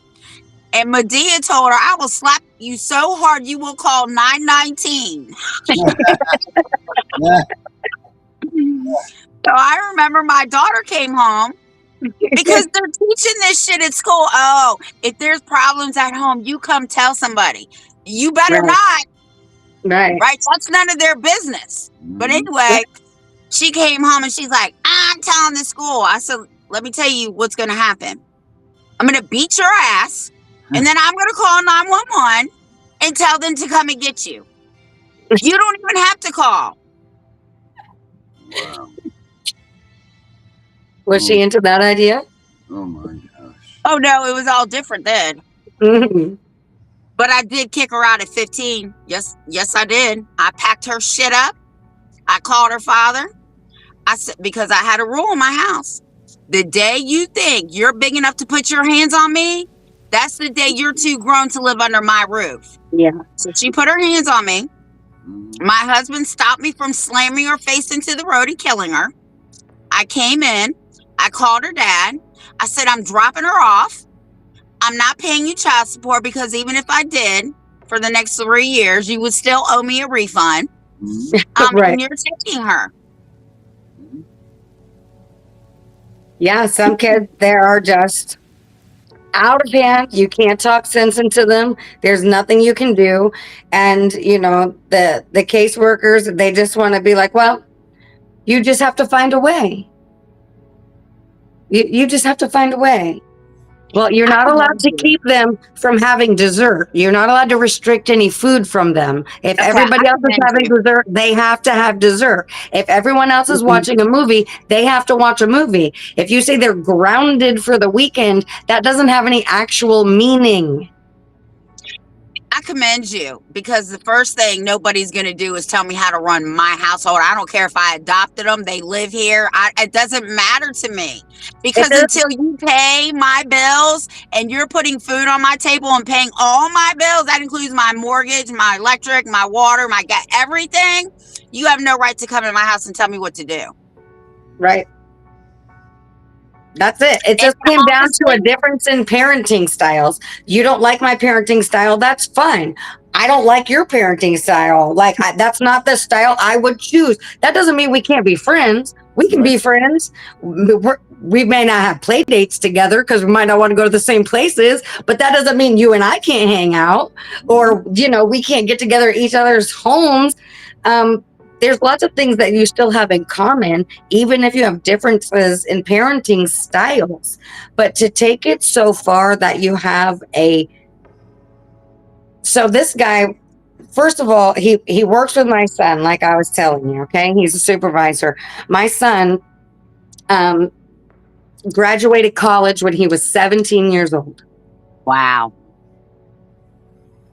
And Medea told her, "I will slap you so hard you will call 919." So I remember my daughter came home because they're teaching this shit at school. Oh, if there's problems at home, you come tell somebody. You better not. Right? That's none of their business. But anyway. She came home and she's like, I'm telling the school. I said, let me tell you what's going to happen. I'm going to beat your ass. And then I'm going to call 911 and tell them to come and get you. You don't even have to call. Wow. Was she into that idea? Oh my gosh. Oh no, it was all different then. Mhm. But I did kick her out at 15. Yes, I did. I packed her shit up. I called her father. I said, because I had a rule in my house. The day you think you're big enough to put your hands on me, that's the day you're too grown to live under my roof. Yeah. So she put her hands on me. My husband stopped me from slamming her face into the road and killing her. I came in. I called her dad. I said, I'm dropping her off. I'm not paying you child support because even if I did for the next 3 years, you would still owe me a refund. Right. And you're taking her. Yeah, some kids, they are just out of hand. You can't talk sense into them. There's nothing you can do. And, you know, the caseworkers, they just want to be like, well, you just have to find a way. You just have to find a way. Well, you're not allowed to keep them from having dessert. You're not allowed to restrict any food from them. If everybody else is having dessert, they have to have dessert. If everyone else is watching a movie, they have to watch a movie. If you say they're grounded for the weekend, that doesn't have any actual meaning. I commend you because the first thing nobody's going to do is tell me how to run my household. I don't care if I adopted them. They live here. It doesn't matter to me because until you pay my bills and you're putting food on my table and paying all my bills, that includes my mortgage, my electric, my water, my gas, everything, you have no right to come in my house and tell me what to do. Right. That's it. It just came down to a difference in parenting styles. You don't like my parenting style. That's fine. I don't like your parenting style. Like, that's not the style I would choose. That doesn't mean we can't be friends. We can be friends. We may not have play dates together because we might not want to go to the same places, but that doesn't mean you and I can't hang out or, you know, we can't get together at each other's homes. There's lots of things that you still have in common, even if you have differences in parenting styles. But to take it so far that you have so this guy, first of all, he works with my son, like I was telling you, okay? He's a supervisor. My son graduated college when he was 17 years old. Wow.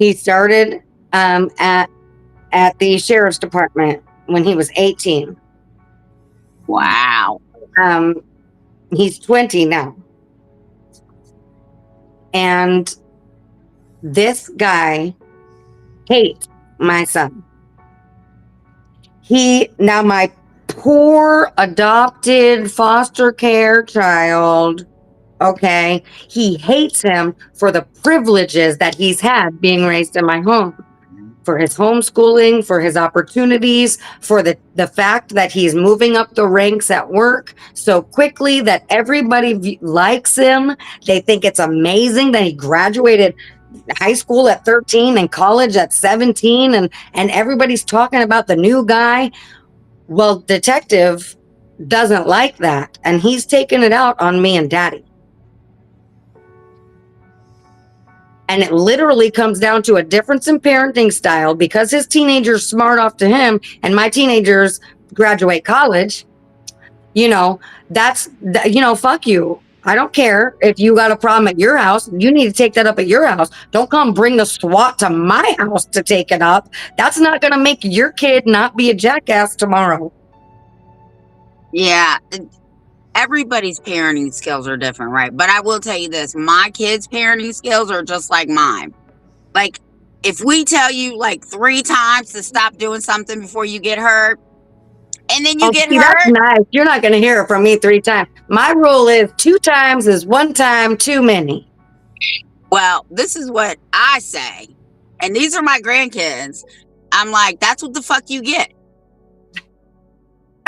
He started at the sheriff's department when he was 18. Wow. He's 20 now. And this guy hates my son. Now my poor adopted foster care child, okay, he hates him for the privileges that he's had being raised in my home. For his homeschooling, for his opportunities, for the fact that he's moving up the ranks at work so quickly that everybody likes him. They think it's amazing that he graduated high school at 13 and college at 17 and everybody's talking about the new guy. Well, detective doesn't like that and he's taking it out on me and daddy. And it literally comes down to a difference in parenting style because his teenagers smart off to him and my teenagers graduate college. You know, fuck you. I don't care if you got a problem at your house. You need to take that up at your house. Don't come bring the SWAT to my house to take it up. That's not going to make your kid not be a jackass tomorrow. Yeah. Everybody's parenting skills are different, right? But I will tell you this, my kids' parenting skills are just like mine. Like, if we tell you like 3 times to stop doing something before you get hurt, and then you get hurt. That's nice. You're not going to hear it from me 3 times. My rule is 2 times is 1 time too many. Well, this is what I say. And these are my grandkids. I'm like, that's what the fuck you get.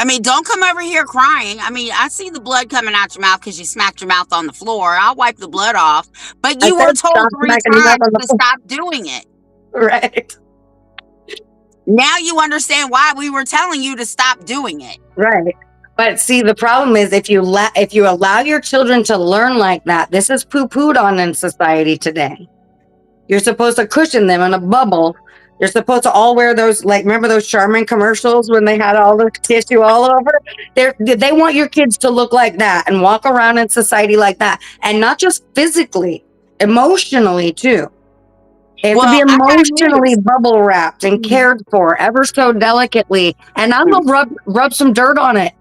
I mean, don't come over here crying. I mean, I see the blood coming out your mouth because you smacked your mouth on the floor. I'll wipe the blood off. But you were told 3 times to stop doing it. Right. Now you understand why we were telling you to stop doing it. Right. But see, the problem is if you allow your children to learn like that, this is poo-pooed on in society today. You're supposed to cushion them in a bubble You're supposed to all wear those, like, remember those Charmin commercials when they had all the tissue all over? They want your kids to look like that and walk around in society like that. And not just physically, emotionally too. They have to be Well, I got emotionally news. bubble wrapped and cared for ever so delicately. And I'm a rub some dirt on it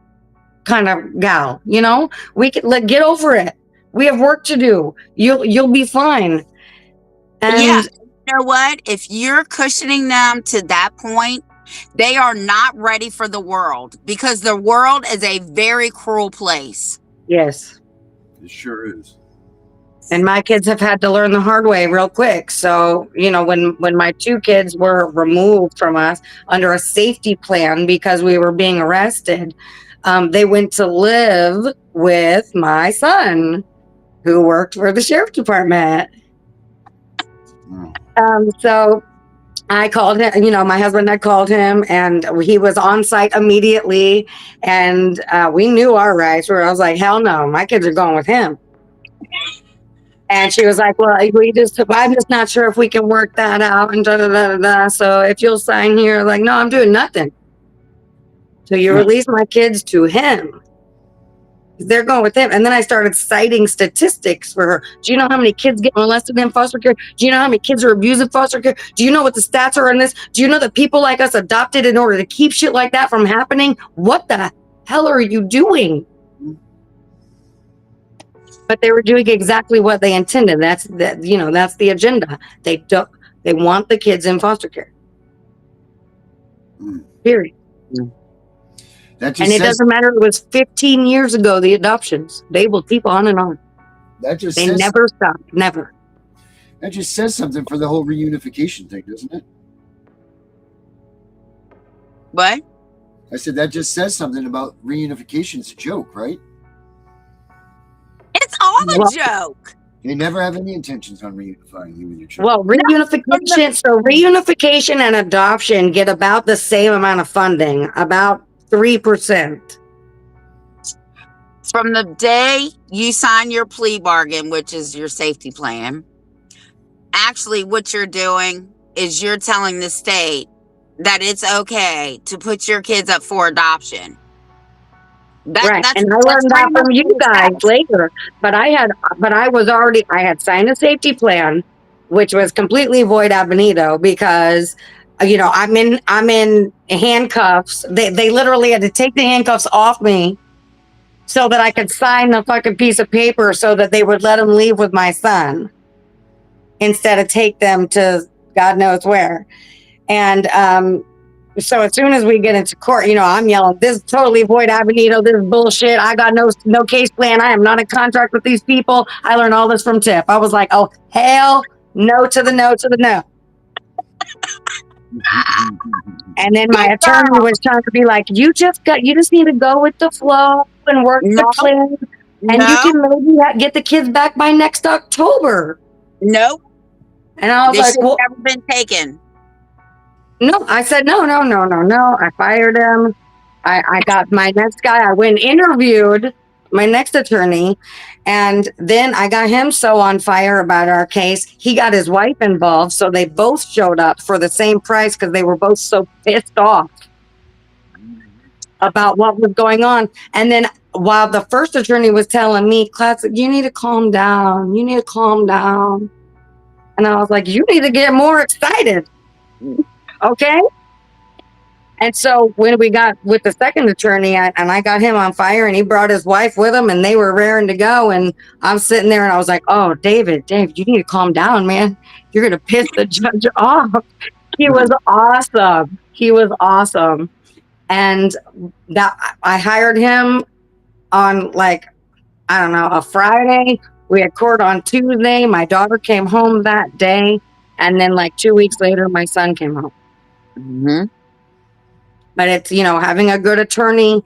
kind of gal, you know? We can get over it. We have work to do. You'll be fine. And Yeah, you know what? If you're cushioning them to that point, they are not ready for the world, because the world is a very cruel place. yes. It sure is. And my kids have had to learn the hard way real quick. So, you know, when my 2 kids were removed from us under a safety plan because we were being arrested, they went to live with my son, who worked for the sheriff's department. So I called him, you know, my husband had called him, and he was on site immediately. And we knew our rights. Where I was like, hell no, my kids are going with him. And she was like, well, I'm just not sure if we can work that out. And da da da da da. So if you'll sign here, like, no, I'm doing nothing. So you release my kids to him. They're going with him. And then I started citing statistics for her. Do you know how many kids get molested in foster care? Do you know how many kids are abused in foster care? Do you know what the stats are on this? Do you know that people like us adopted in order to keep shit like that from happening? What the hell are you doing? But they were doing exactly what they intended. That's the agenda. They want the kids in foster care. Period. That just And it doesn't matter. It was 15 years ago, the adoptions. They will keep on and on. They never stop. Never. That just says something for the whole reunification thing, doesn't it? What? I said that just says something about reunification's a joke, right? It's all a joke. They never have any intentions on reunifying you and your children. Well, reunification and adoption get about the same amount of funding, about 3%. From the day you sign your plea bargain, which is your safety plan, actually what you're doing is you're telling the state that it's okay to put your kids up for adoption. Right. And I learned that from you guys later. But I had signed a safety plan, which was completely void ab initio, because you know, I'm in handcuffs. They literally had to take the handcuffs off me so that I could sign the fucking piece of paper so that they would let him leave with my son instead of take them to God knows where. And so as soon as we get into court, you know, I'm yelling, this is totally void ab initio. This is bullshit. I got no case plan. I am not in contract with these people. I learned all this from Tiff. I was like, oh, hell no to the no to the no. And then my attorney was trying to be like, you just need to go with the flow and work the plan. And you can maybe get the kids back by next October. Nope. And I was like, well, never been taken. No, I said, no. I fired him. I got my next guy. I went and interviewed my next attorney. And then I got him so on fire about our case. He got his wife involved. So they both showed up for the same price because they were both so pissed off about what was going on. And then while the first attorney was telling me, Classic, you need to calm down. You need to calm down. And I was like, you need to get more excited. Okay. And so when we got with the second attorney, I got him on fire, and he brought his wife with him, and they were raring to go. And I'm sitting there and I was like, oh, Dave, you need to calm down, man. You're going to piss the judge off. He was awesome. And that I hired him on, like, I don't know, a Friday. We had court on Tuesday. My daughter came home that day. And then like 2 weeks later, my son came home. Mm-hmm. But it's, you know, having a good attorney.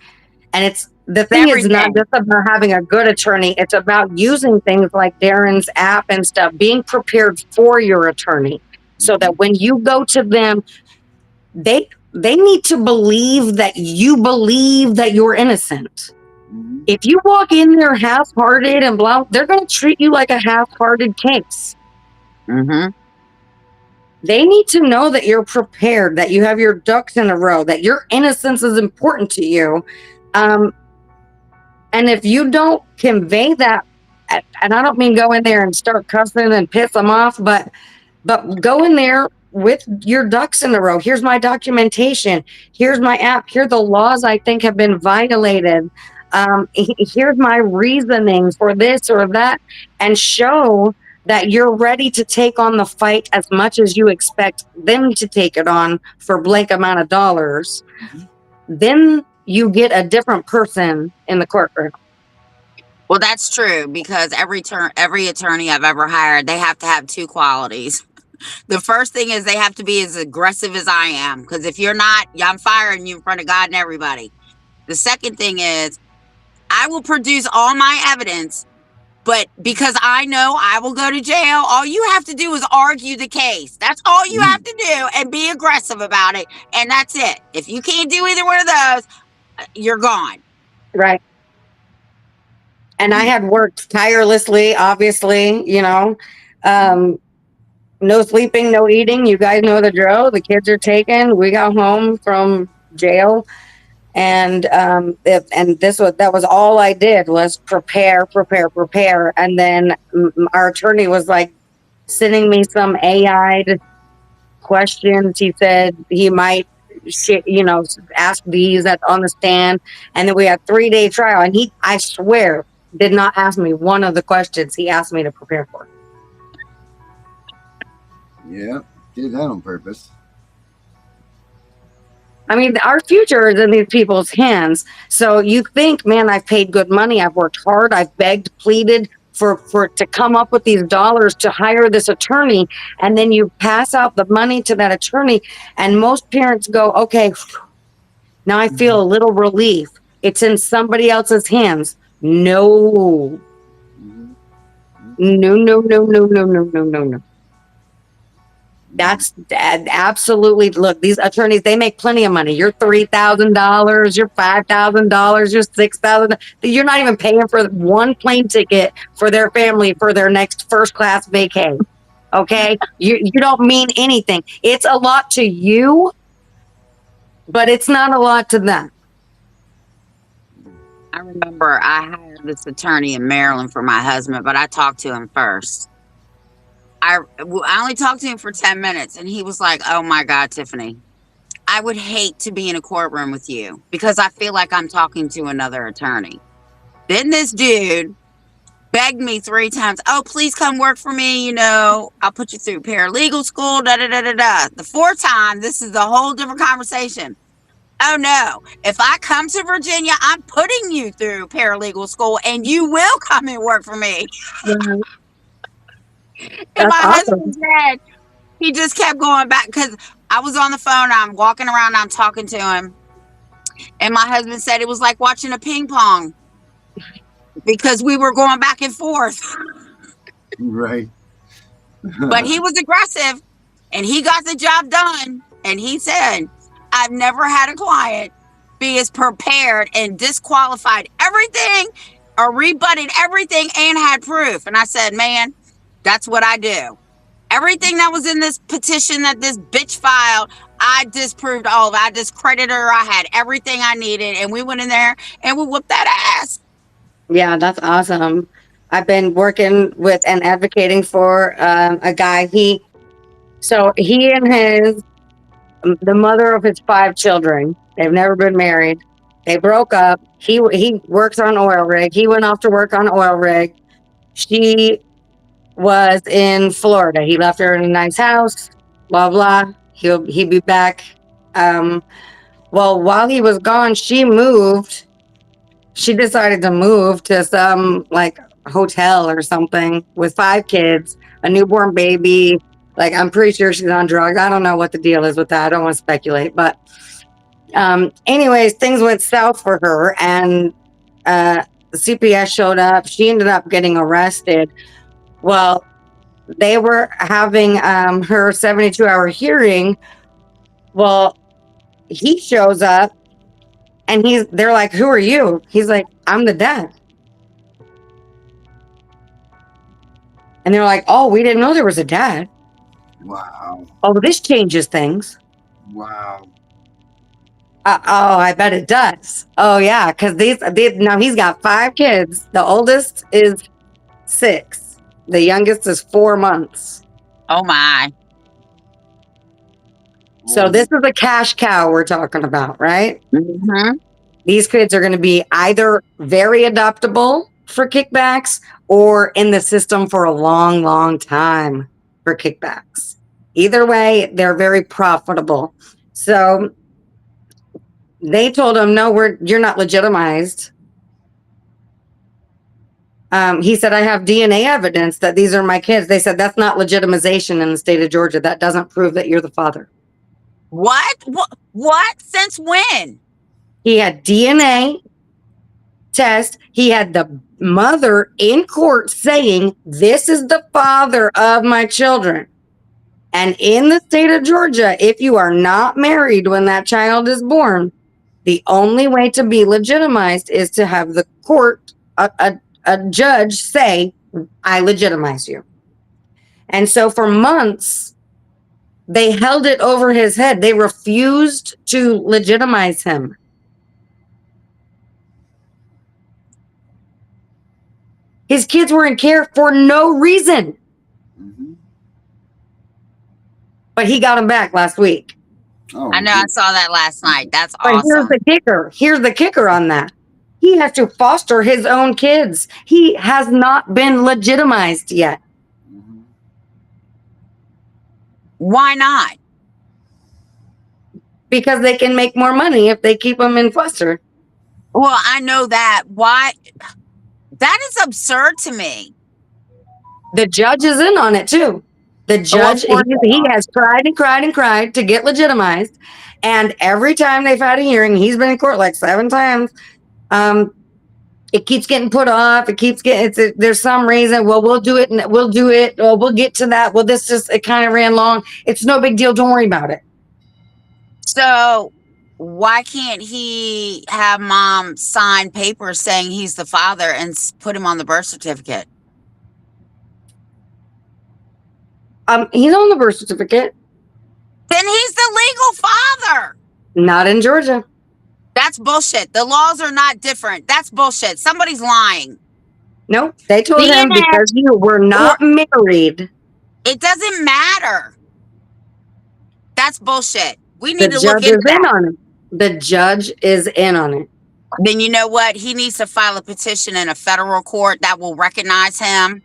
And it's the thing is not just about having a good attorney. It's about using things like Darren's app and stuff, being prepared for your attorney so that when you go to them, they need to believe that you believe that you're innocent. Mm-hmm. If you walk in there half-hearted and blah, they're going to treat you like a half-hearted case. Mm-hmm. They need to know that you're prepared, that you have your ducks in a row, that your innocence is important to you. And if you don't convey that, and I don't mean go in there and start cussing and piss them off, but go in there with your ducks in a row. Here's my documentation. Here's my app. Here are the laws I think have been violated. Here's my reasoning for this or that, and show that you're ready to take on the fight as much as you expect them to take it on for blank amount of dollars. Then you get a different person in the courtroom. Well, that's true, because every attorney I've ever hired, they have to have two qualities. The first thing is they have to be as aggressive as I am, because if you're not, I'm firing you in front of God and everybody. The second thing is I will produce all my evidence, but because I know I will go to jail, all you have to do is argue the case. That's all you have to do, and be aggressive about it, and that's it. If you can't do either one of those, you're gone. Right. And I had worked tirelessly, obviously, no sleeping, no eating. You guys know the drill. The kids are taken. We got home from jail, and that was all I did was prepare. And then our attorney was like sending me some AI questions. He said he might ask these that's on the stand, and then we had 3-day trial, and I swear, did not ask me one of the questions he asked me to prepare for. Yeah, did that on purpose. I mean, our future is in these people's hands. So you think, man, I've paid good money. I've worked hard. I've begged, pleaded to come up with these dollars to hire this attorney. And then you pass out the money to that attorney. And most parents go, okay, now I feel a little relief. It's in somebody else's hands. No. No. That's absolutely, look, these attorneys, they make plenty of money. You're $3,000, you're $5,000, you're $6,000. You're not even paying for one plane ticket for their family for their next first class vacay. Okay. You don't mean anything. It's a lot to you, but it's not a lot to them. I remember I hired this attorney in Maryland for my husband, but I talked to him first. I only talked to him for 10 minutes, and he was like, oh my God, Tiffany, I would hate to be in a courtroom with you because I feel like I'm talking to another attorney. Then this dude begged me 3 times, oh, please come work for me. I'll put you through paralegal school, da-da-da-da-da. The 4th time, this is a whole different conversation. Oh no, if I come to Virginia, I'm putting you through paralegal school and you will come and work for me. And my husband's dad, he just kept going back because I was on the phone. I'm walking around. I'm talking to him. And my husband said it was like watching a ping pong because we were going back and forth. Right. But he was aggressive and he got the job done. And he said, I've never had a client be as prepared and disqualified everything or rebutted everything and had proof. And I said, man, that's what I do. Everything that was in this petition that this bitch filed, I disproved all of it. I discredited her. I had everything I needed. And we went in there and we whooped that ass. Yeah, that's awesome. I've been working with and advocating for a guy. He and the mother of his 5 children, they've never been married. They broke up. He works on oil rig. He went off to work on oil rig. She was in Florida. He left her in a nice house, blah, blah. He'll be back. Well, while he was gone, she moved. She decided to move to some like hotel or something with 5 kids, a newborn baby. Like, I'm pretty sure she's on drugs. I don't know what the deal is with that. I don't want to speculate. But anyways, things went south for her, and the CPS showed up. She ended up getting arrested. Well, they were having her 72-hour hearing. Well, he shows up, and they're like, who are you? He's like, I'm the dad. And they're like, oh, we didn't know there was a dad. Wow. Oh, this changes things. Wow. Oh, I bet it does. Oh, yeah, because now he's got 5 kids. The oldest is 6. The youngest is 4 months. Oh my. So this is a cash cow we're talking about, right? Mm-hmm. These kids are going to be either very adoptable for kickbacks or in the system for a long, long time for kickbacks. Either way, they're very profitable. So they told him, no, you're not legitimized. He said, I have DNA evidence that these are my kids. They said, that's not legitimization in the state of Georgia. That doesn't prove that you're the father. What? What? Since when? He had DNA test. He had the mother in court saying, this is the father of my children. And in the state of Georgia, if you are not married when that child is born, the only way to be legitimized is to have the court, a judge say, I legitimize you. And so for months, they held it over his head. They refused to legitimize him. His kids were in care for no reason. Mm-hmm. But he got him back last week. Oh, I know, I saw that last night. That's But awesome. here's the kicker. Here's the kicker on that. He has to foster his own kids. He has not been legitimized yet. Mm-hmm. Why not? Because they can make more money if they keep him in foster. Well, I know that. Why? That is absurd to me. The judge is in on it too. The judge, he has cried and cried and cried to get legitimized. And every time they've had a hearing, he's been in court like 7 times. It keeps getting put off. It keeps getting, there's some reason. Well, we'll do it. And we'll do it. Well, we'll get to that. Well, it kind of ran long. It's no big deal. Don't worry about it. So why can't he have mom sign papers saying he's the father and put him on the birth certificate? He's on the birth certificate. Then he's the legal father. Not in Georgia. That's bullshit. The laws are not different. That's bullshit. Somebody's lying. No, they told him because you were not married. It doesn't matter. That's bullshit. We need The to look judge is into in that. on it. The judge is in on it. Then you know what? He needs to file a petition in a federal court that will recognize him.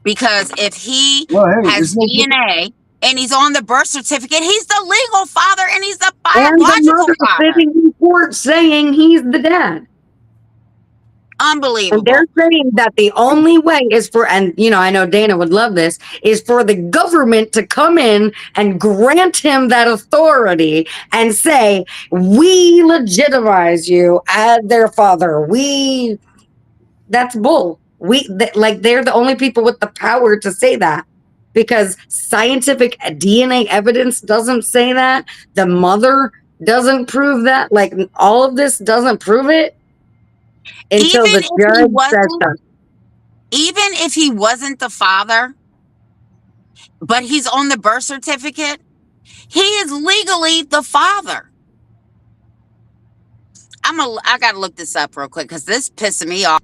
Because if he has DNA and he's on the birth certificate, he's the legal father and he's the biological father. Sitting in court saying he's the dad. Unbelievable. And they're saying that the only way is for, and I know Dana would love this, is for the government to come in and grant him that authority and say, we legitimize you as their father. That's bull. They're the only people with the power to say that, because scientific DNA evidence doesn't say that. The mother doesn't prove that. Like, all of this doesn't prove it until the judge says so. Even if he wasn't the father, but he's on the birth certificate, he is legally the father. I gotta look this up real quick because this pissing me off.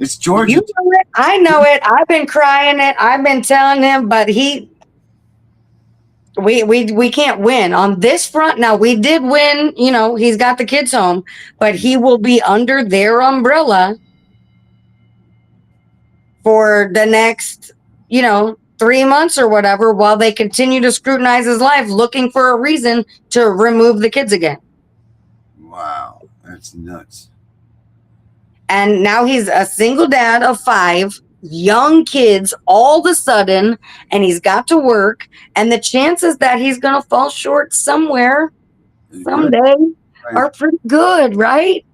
It's Georgia. You know it. I know it. I've been crying it. I've been telling him, but we can't win on this front. Now, we did win. He's got the kids home, but he will be under their umbrella for the next 3 months or whatever, while they continue to scrutinize his life, looking for a reason to remove the kids again. Wow, that's nuts. And now he's a single dad of 5 young kids all of a sudden, and he's got to work. And the chances that he's going to fall short somewhere someday are pretty good, right?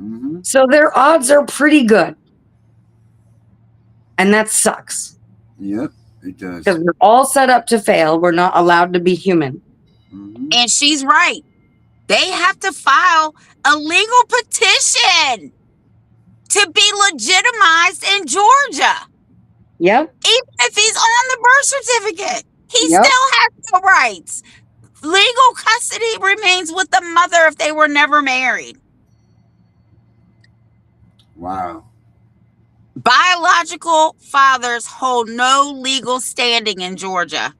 Mm-hmm. So their odds are pretty good. And that sucks. Yep, it does. Because we're all set up to fail. We're not allowed to be human. Mm-hmm. And she's right. They have to file a legal petition to to be legitimized in Georgia. Yep. Even if he's on the birth certificate, he Yep. still has no rights. Legal custody remains with the mother if they were never married. Wow. Biological fathers hold no legal standing in Georgia.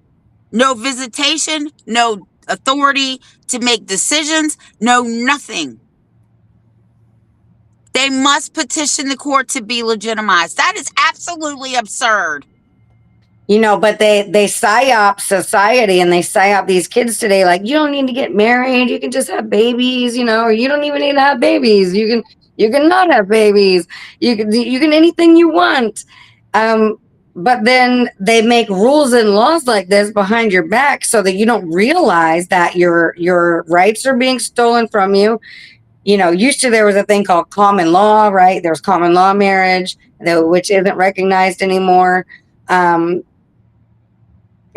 No visitation, no authority to make decisions, no nothing. They must petition the court to be legitimized. That is absolutely absurd. You know, but they psyop society, and they psyop these kids today. Like, you don't need to get married. You can just have babies, you know, or you don't even need to have babies. You can not have babies. You can anything you want. But then they make rules and laws like this behind your back so that you don't realize that your rights are being stolen from you. You know, used to there was a thing called common law, right? There's common law marriage, which isn't recognized anymore.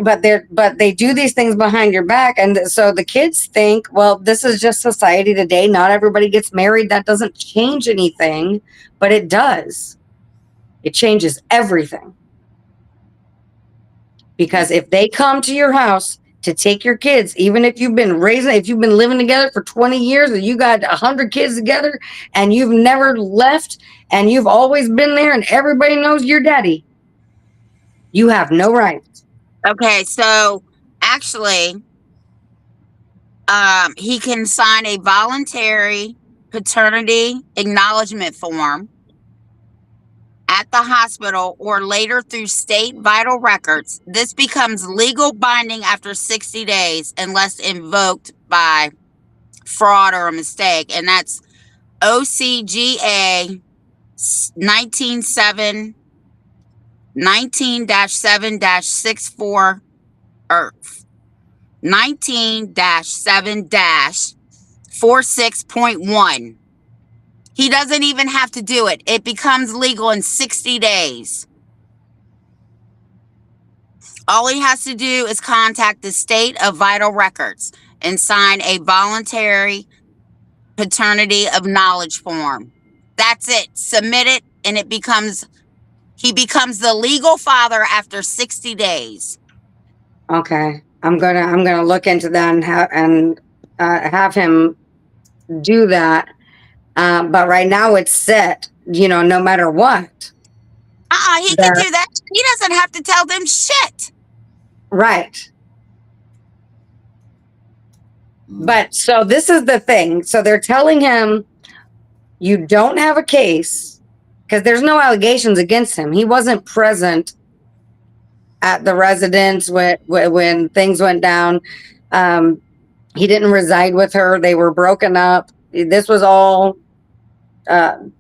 But they do these things behind your back, and so the kids think, well, this is just society today. Not everybody gets married. That doesn't change anything, but it does. It changes everything. Because if they come to your house to take your kids, even if you've been living together for 20 years, and you got 100 kids together, and you've never left, and you've always been there, and everybody knows your daddy, you have no rights. Okay, so actually, he can sign a voluntary paternity acknowledgement form at the hospital or later through state vital records. This becomes legal binding after 60 days unless invoked by fraud or a mistake. And that's OCGA 19-7-64 or 19-7-46.1. He doesn't even have to do it. It becomes legal in 60 days. All he has to do is contact the state of vital records and sign a voluntary paternity of knowledge form. That's it. Submit it, and he becomes the legal father after 60 days. Okay, I'm gonna look into that and have him do that. But right now it's set. You know, no matter what. He can do that. He doesn't have to tell them shit. Right. But so this is the thing. So they're telling him you don't have a case because there's no allegations against him. He wasn't present at the residence when things went down. He didn't reside with her. They were broken up. This was all a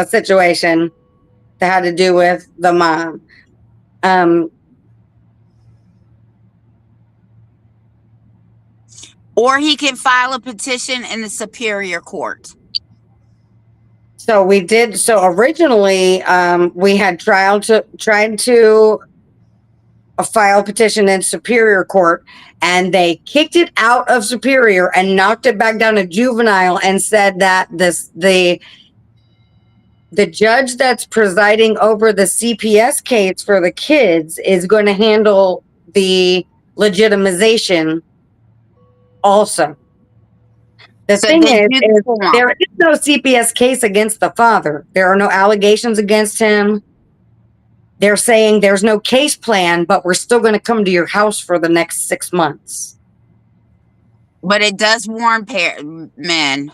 situation that had to do with the mom. Or he can file a petition in the Superior Court. So we did. So originally, we had tried to file a petition in Superior Court, and they kicked it out of Superior and knocked it back down to juvenile and said that the judge that's presiding over the CPS case for the kids is going to handle the legitimization also. The thing is there is no CPS case against the father. There are no allegations against him. They're saying there's no case plan, but we're still going to come to your house for the next 6 months. But it does warn men,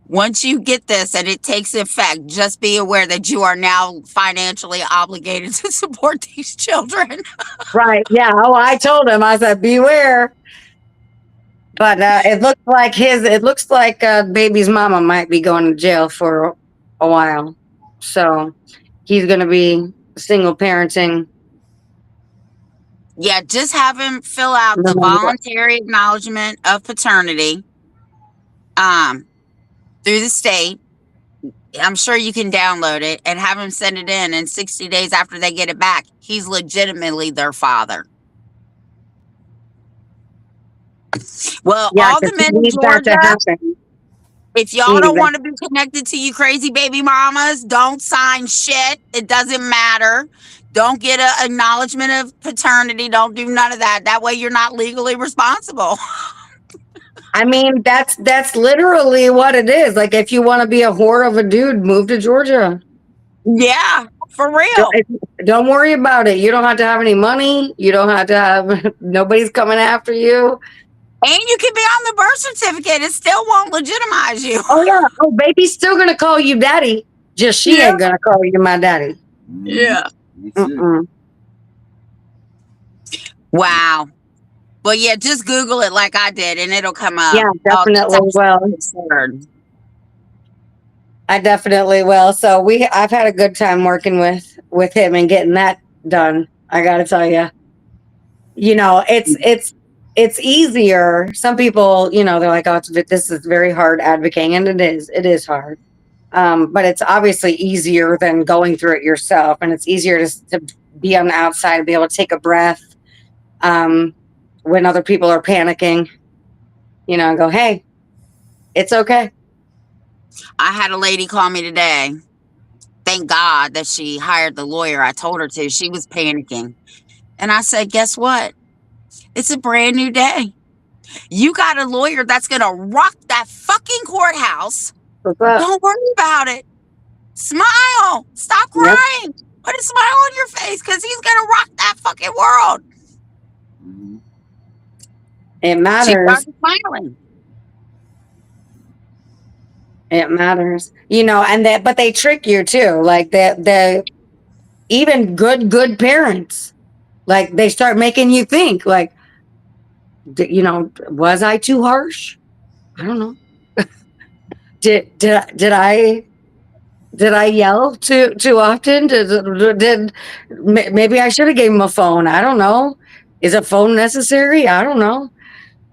once you get this and it takes effect, just be aware that you are now financially obligated to support these children. Right. Yeah. Oh, I told him, I said, beware. But it looks like baby's mama might be going to jail for a while. So he's going to be single parenting. Yeah, just have him fill out the voluntary acknowledgement of paternity through the state. I'm sure you can download it and have him send it in, and 60 days after they get it back, he's legitimately their father. Well, Yeah, all the men in Georgia, If y'all don't want to be connected to you crazy baby mamas, don't sign shit. It doesn't matter. Don't get an acknowledgement of paternity. Don't do none of that. That way you're not legally responsible. I mean, that's literally what it is. Like, if you want to be a whore of a dude, move to Georgia. Yeah, for real. Don't worry about it. You don't have to have any money. You don't have to have, nobody's coming after you. And you can be on the birth certificate. It still won't legitimize you. Oh, yeah. Oh, baby's still going to call you daddy. Just she ain't going to call you my daddy. Yeah. Wow. Well, yeah, just Google it like I did and it'll come up. Yeah, definitely will. I definitely will. So I've had a good time working with him and getting that done. I got to tell you, it's easier. Some people, they're like, oh, this is very hard advocating, and it is hard. But it's obviously easier than going through it yourself, and it's easier to be on the outside and be able to take a breath when other people are panicking, and go, hey, it's okay. I had a lady call me today. Thank God that she hired the lawyer I told her to. She was panicking. And I said, guess what? It's a brand new day. You got a lawyer that's going to rock that fucking courthouse. Don't worry about it. Smile. Stop crying. Yep. Put a smile on your face because he's going to rock that fucking world. It matters. She started smiling. It matters, but they trick you too. Like the even good parents, like they start making you think, like, was I too harsh? I don't know. did I yell too often? Did maybe I should have gave him a phone? I don't know. Is a phone necessary? I don't know.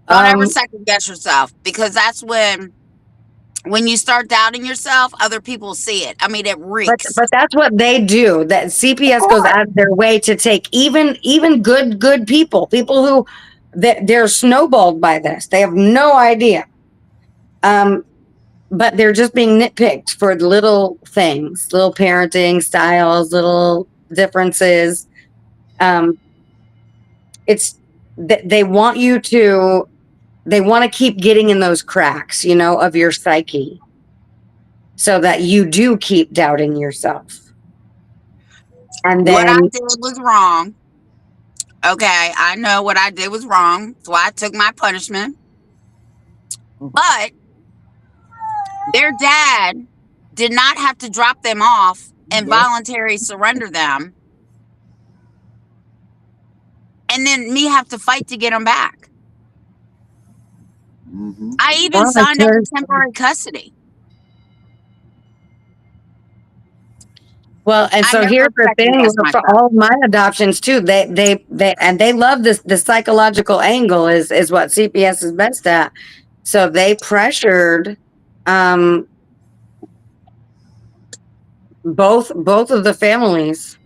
Don't ever second guess yourself, because that's when you start doubting yourself, other people see it. I mean, it reeks. But that's what they do. That CPS goes out of their way to take even good people who they're snowballed by this. They have no idea. But they're just being nitpicked for little things, little parenting styles, little differences. They want you to. They want to keep getting in those cracks, of your psyche, so that you do keep doubting yourself. And then what I did was wrong. Okay, I know what I did was wrong, so I took my punishment. But their dad did not have to drop them off and voluntarily surrender them, and then me have to fight to get them back. I even signed up for temporary custody. Well, and so here's the thing for all my adoptions too. They love this. The psychological angle is what CPS is best at. So they pressured both of the families,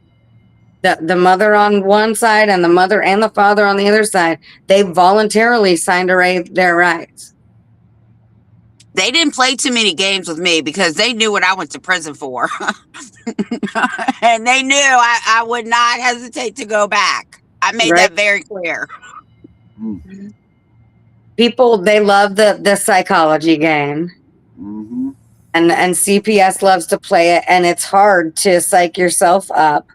the mother on one side and the mother and the father on the other side. They voluntarily signed away their rights. They didn't play too many games with me because they knew what I went to prison for. And they knew I would not hesitate to go back. I made that very clear. People, they love the psychology game. And CPS loves to play it. And it's hard to psych yourself up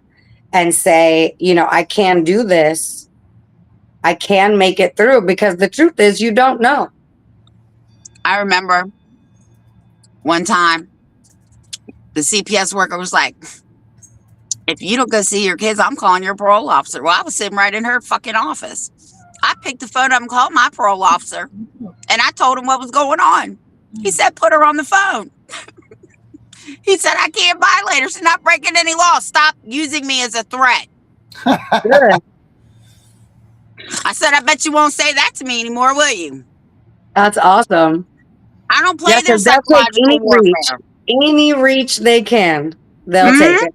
and say, I can do this. I can make it through, because the truth is you don't know. I remember one time the CPS worker was like, if you don't go see your kids, I'm calling your parole officer. Well, I was sitting right in her fucking office. I picked the phone up and called my parole officer, and I told him what was going on. He said, put her on the phone. He said, I can't violate her. She's not breaking any law. Stop using me as a threat. I said, I bet you won't say that to me anymore, will you? That's awesome. I don't play their psychological warfare. Any reach they can, they'll take it.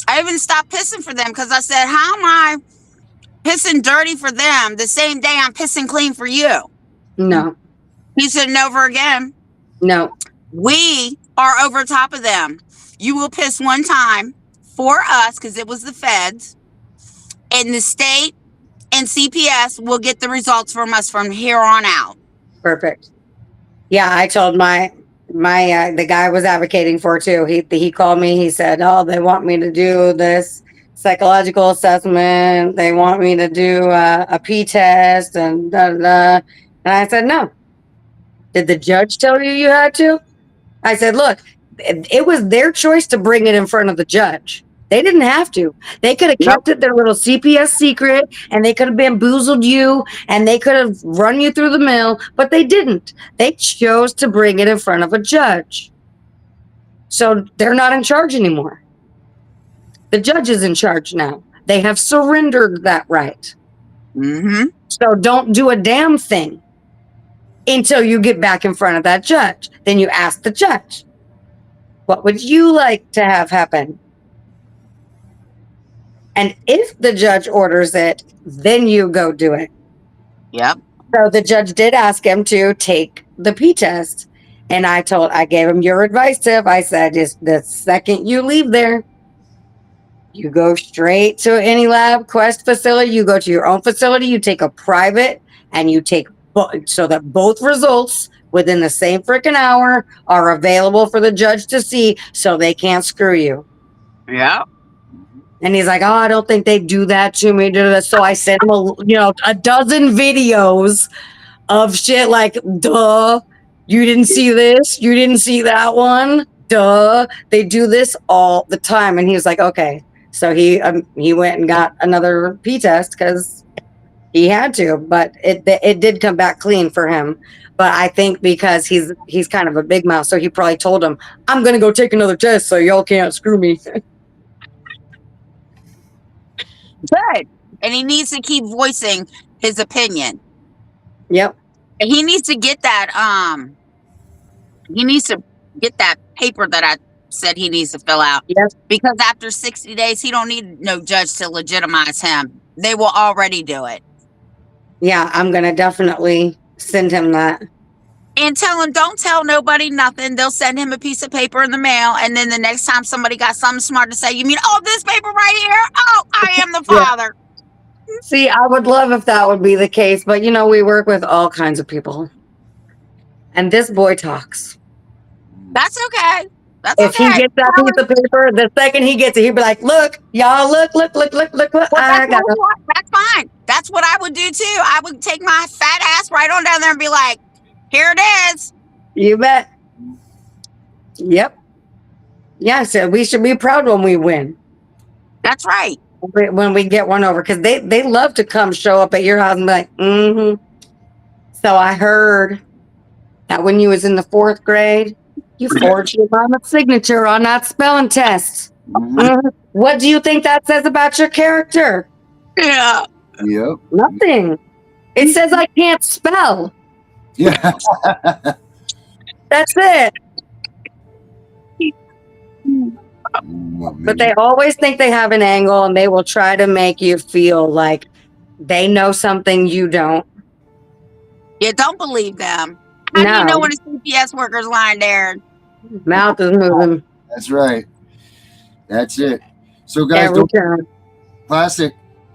I even stopped pissing for them because I said, how am I pissing dirty for them the same day I'm pissing clean for you? No. He said, never again. No. We are over top of them. You will piss one time for us because it was the feds, and the state and CPS will get the results from us from here on out. Perfect. Yeah, I told my the guy I was advocating for too. He called me. He said, "Oh, they want me to do this psychological assessment. They want me to do a P test and da da da." And I said, "No. Did the judge tell you you had to?" I said, "Look, it was their choice to bring it in front of the judge. They didn't have to. They could have kept it their little CPS secret, and they could have bamboozled you, and they could have run you through the mill, but they didn't. They chose to bring it in front of a judge. So they're not in charge anymore. The judge is in charge now. They have surrendered that right. Mm-hmm. So don't do a damn thing until you get back in front of that judge. Then you ask the judge, what would you like to have happen? And if the judge orders it, then you go do it." Yep. So the judge did ask him to take the P test. And I gave him your advice, Tiff. I said, just the second you leave there, you go straight to any lab Quest facility. You go to your own facility. You take a private, and you take so that both results within the same freaking hour are available for the judge to see, so they can't screw you. Yeah. And he's like, "Oh, I don't think they do that to me." So I sent him a dozen videos of shit like, duh, you didn't see this, you didn't see that one, duh. They do this all the time. And he was like, okay. So he went and got another P test because he had to, but it did come back clean for him. But I think because he's kind of a big mouth, so he probably told him, "I'm gonna go take another test, so y'all can't screw me." Good. And he needs to keep voicing his opinion. Yep. And he needs to get that paper that I said he needs to fill out. Yep. Because after 60 days, he don't need no judge to legitimize him. They will already do it. Yeah, I'm gonna definitely send him that. And tell him, don't tell nobody nothing. They'll send him a piece of paper in the mail. And then the next time somebody got something smart to say, you mean, oh, this paper right here? Oh, I am the father. See, I would love if that would be the case, but we work with all kinds of people. And this boy talks. That's okay. If he gets that piece of paper, the second he gets it, he'll be like, "Look, y'all, look, what I got." That's fine. That's what I would do too. I would take my fat ass right on down there and be like, here it is. You bet. Yep. Yeah, so we should be proud when we win. That's right. When we get one over, because they love to come show up at your house and be like, mm-hmm. So I heard that when you was in the 4th grade, you forged your mama's signature on that spelling test. Mhm. Mm-hmm. What do you think that says about your character? Yeah. Yep. Nothing. It says I can't spell. Yeah. That's it. But they always think they have an angle, and they will try to make you feel like they know something you don't. Yeah, don't believe them. How do you know when a CPS worker's lying there? Mouth is moving. That's right. That's it. So guys, Classic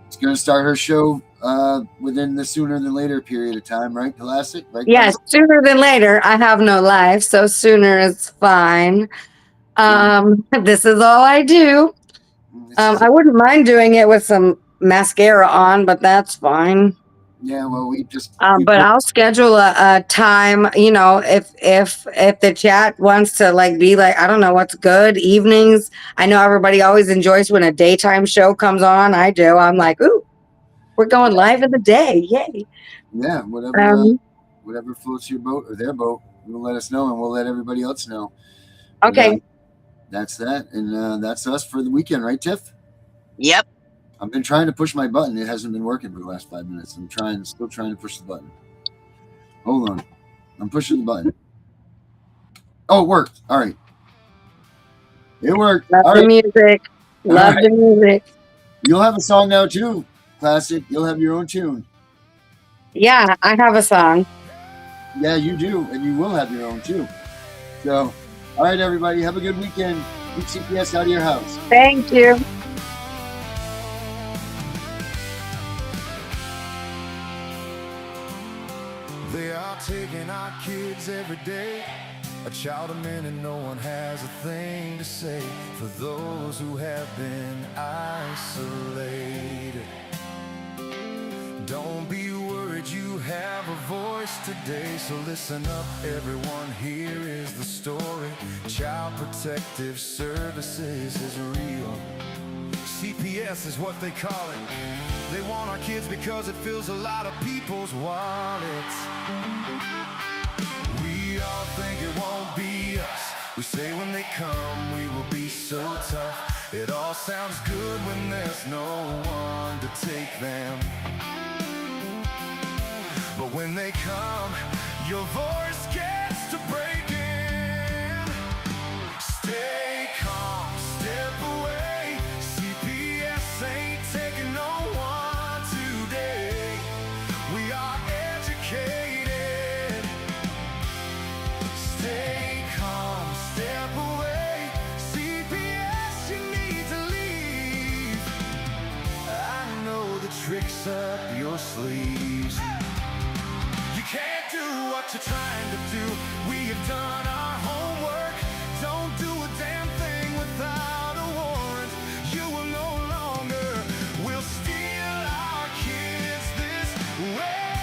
is going to start her show within the sooner than later period of time, right? Classic, right? Yes, sooner than later. I have no life, so sooner is fine. This is all I do. I wouldn't mind doing it with some mascara on, but that's fine. Yeah, well, we just. But I'll schedule a time. If the chat wants to be like, I don't know what's good evenings. I know everybody always enjoys when a daytime show comes on. I do. I'm like, ooh, we're going live in the day, yay! Yeah, whatever floats your boat or their boat, you'll let us know, and we'll let everybody else know. Okay. That's that, and that's us for the weekend, right, Tiff? Yep. I've been trying to push my button. It hasn't been working for the last 5 minutes. I'm still trying to push the button. Hold on. I'm pushing the button. Oh, it worked. All right. It worked. Love the music. Love the music. You'll have a song now, too, Classic. You'll have your own tune. Yeah, I have a song. Yeah, you do, and you will have your own too. So, all right, everybody, have a good weekend. Keep CPS out of your house. Thank you. They are taking our kids every day. A child a minute, no one has a thing to say for those who have been isolated. Don't be worried, you have a voice today. So listen up, everyone, here is the story. Child Protective Services is real. CPS is what they call it. They want our kids because it fills a lot of people's wallets. We all think it won't be us. We say when they come we will be so tough. It all sounds good when there's no one to take them. But when they come, your voice gets to breaking. Stay calm, step away. CPS ain't taking no one today. We are educated. Stay calm, step away. CPS, you need to leave. I know the tricks up your sleeves. You can't do what you're trying to do. We have done our homework. Don't do a damn thing without a warrant. You will no longer will steal our kids this way.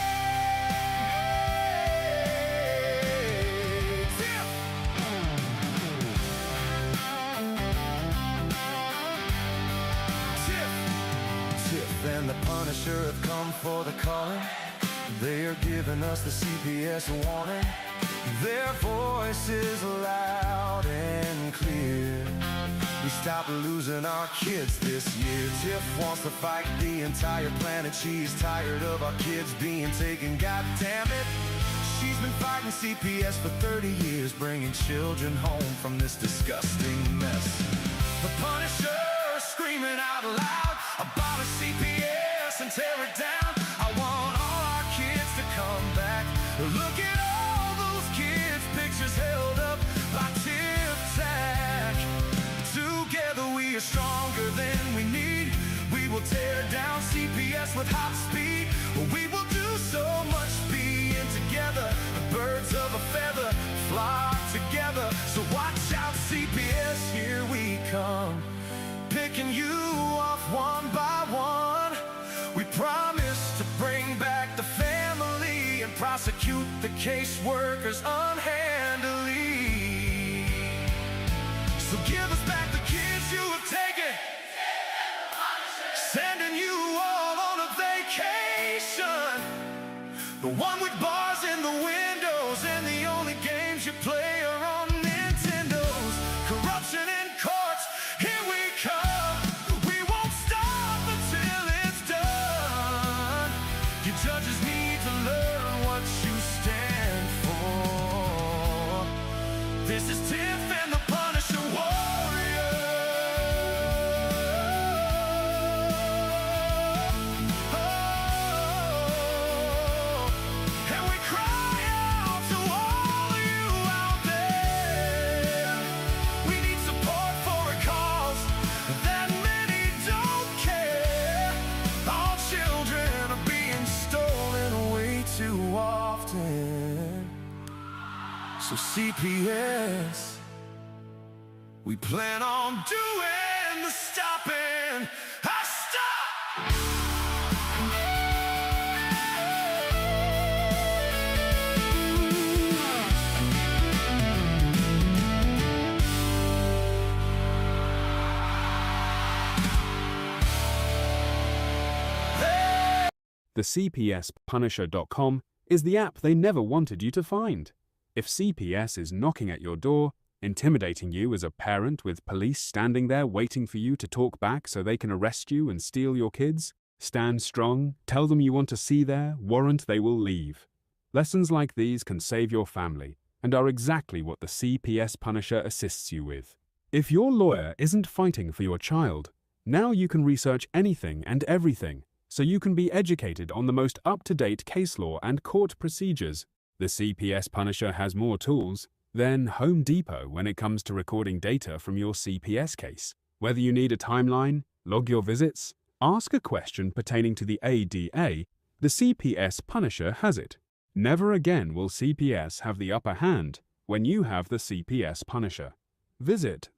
Tiff and the Punisher have come for the calling. They are giving us the CPS warning. Their voice is loud and clear. We stop losing our kids this year. Tiff wants to fight the entire planet. She's tired of our kids being taken, god damn it. She's been fighting CPS for 30 years, bringing children home from this disgusting mess. The Punisher screaming out loud, abolish CPS and tear it down. I want all our kids to come back. Look at all those kids' pictures held up by Tiff Tack. Together we are stronger than we need. We will tear down CPS with hot speed. We will do so much being together. The birds of a feather flock together. So watch out, CPS, here we come. Picking you off one by one. We promise to bring back the family and prosecute the caseworkers unhandily. So give us back the kids you have taken. Sending you all on a vacation. The one with bars in the windows and the only games you play are on Nintendos. Corruption in courts, here we come. We won't stop until it's done. Your judges need to learn what you stand for. This is Tiff and the Punisher Warrior. And we cry out to all you out there. We need support for a cause that many don't care. Our children are being stolen way too often. So CPS, we plan on doing the stopping. Stop! The CPSPunisher.com is the app they never wanted you to find. If CPS is knocking at your door, intimidating you as a parent with police standing there waiting for you to talk back so they can arrest you and steal your kids, stand strong, tell them you want to see their warrant, they will leave. Lessons like these can save your family and are exactly what the CPS Punisher assists you with. If your lawyer isn't fighting for your child, now you can research anything and everything so you can be educated on the most up-to-date case law and court procedures. The CPS Punisher has more tools than Home Depot when it comes to recording data from your CPS case. Whether you need a timeline, log your visits, ask a question pertaining to the ADA, the CPS Punisher has it. Never again will CPS have the upper hand when you have the CPS Punisher. Visit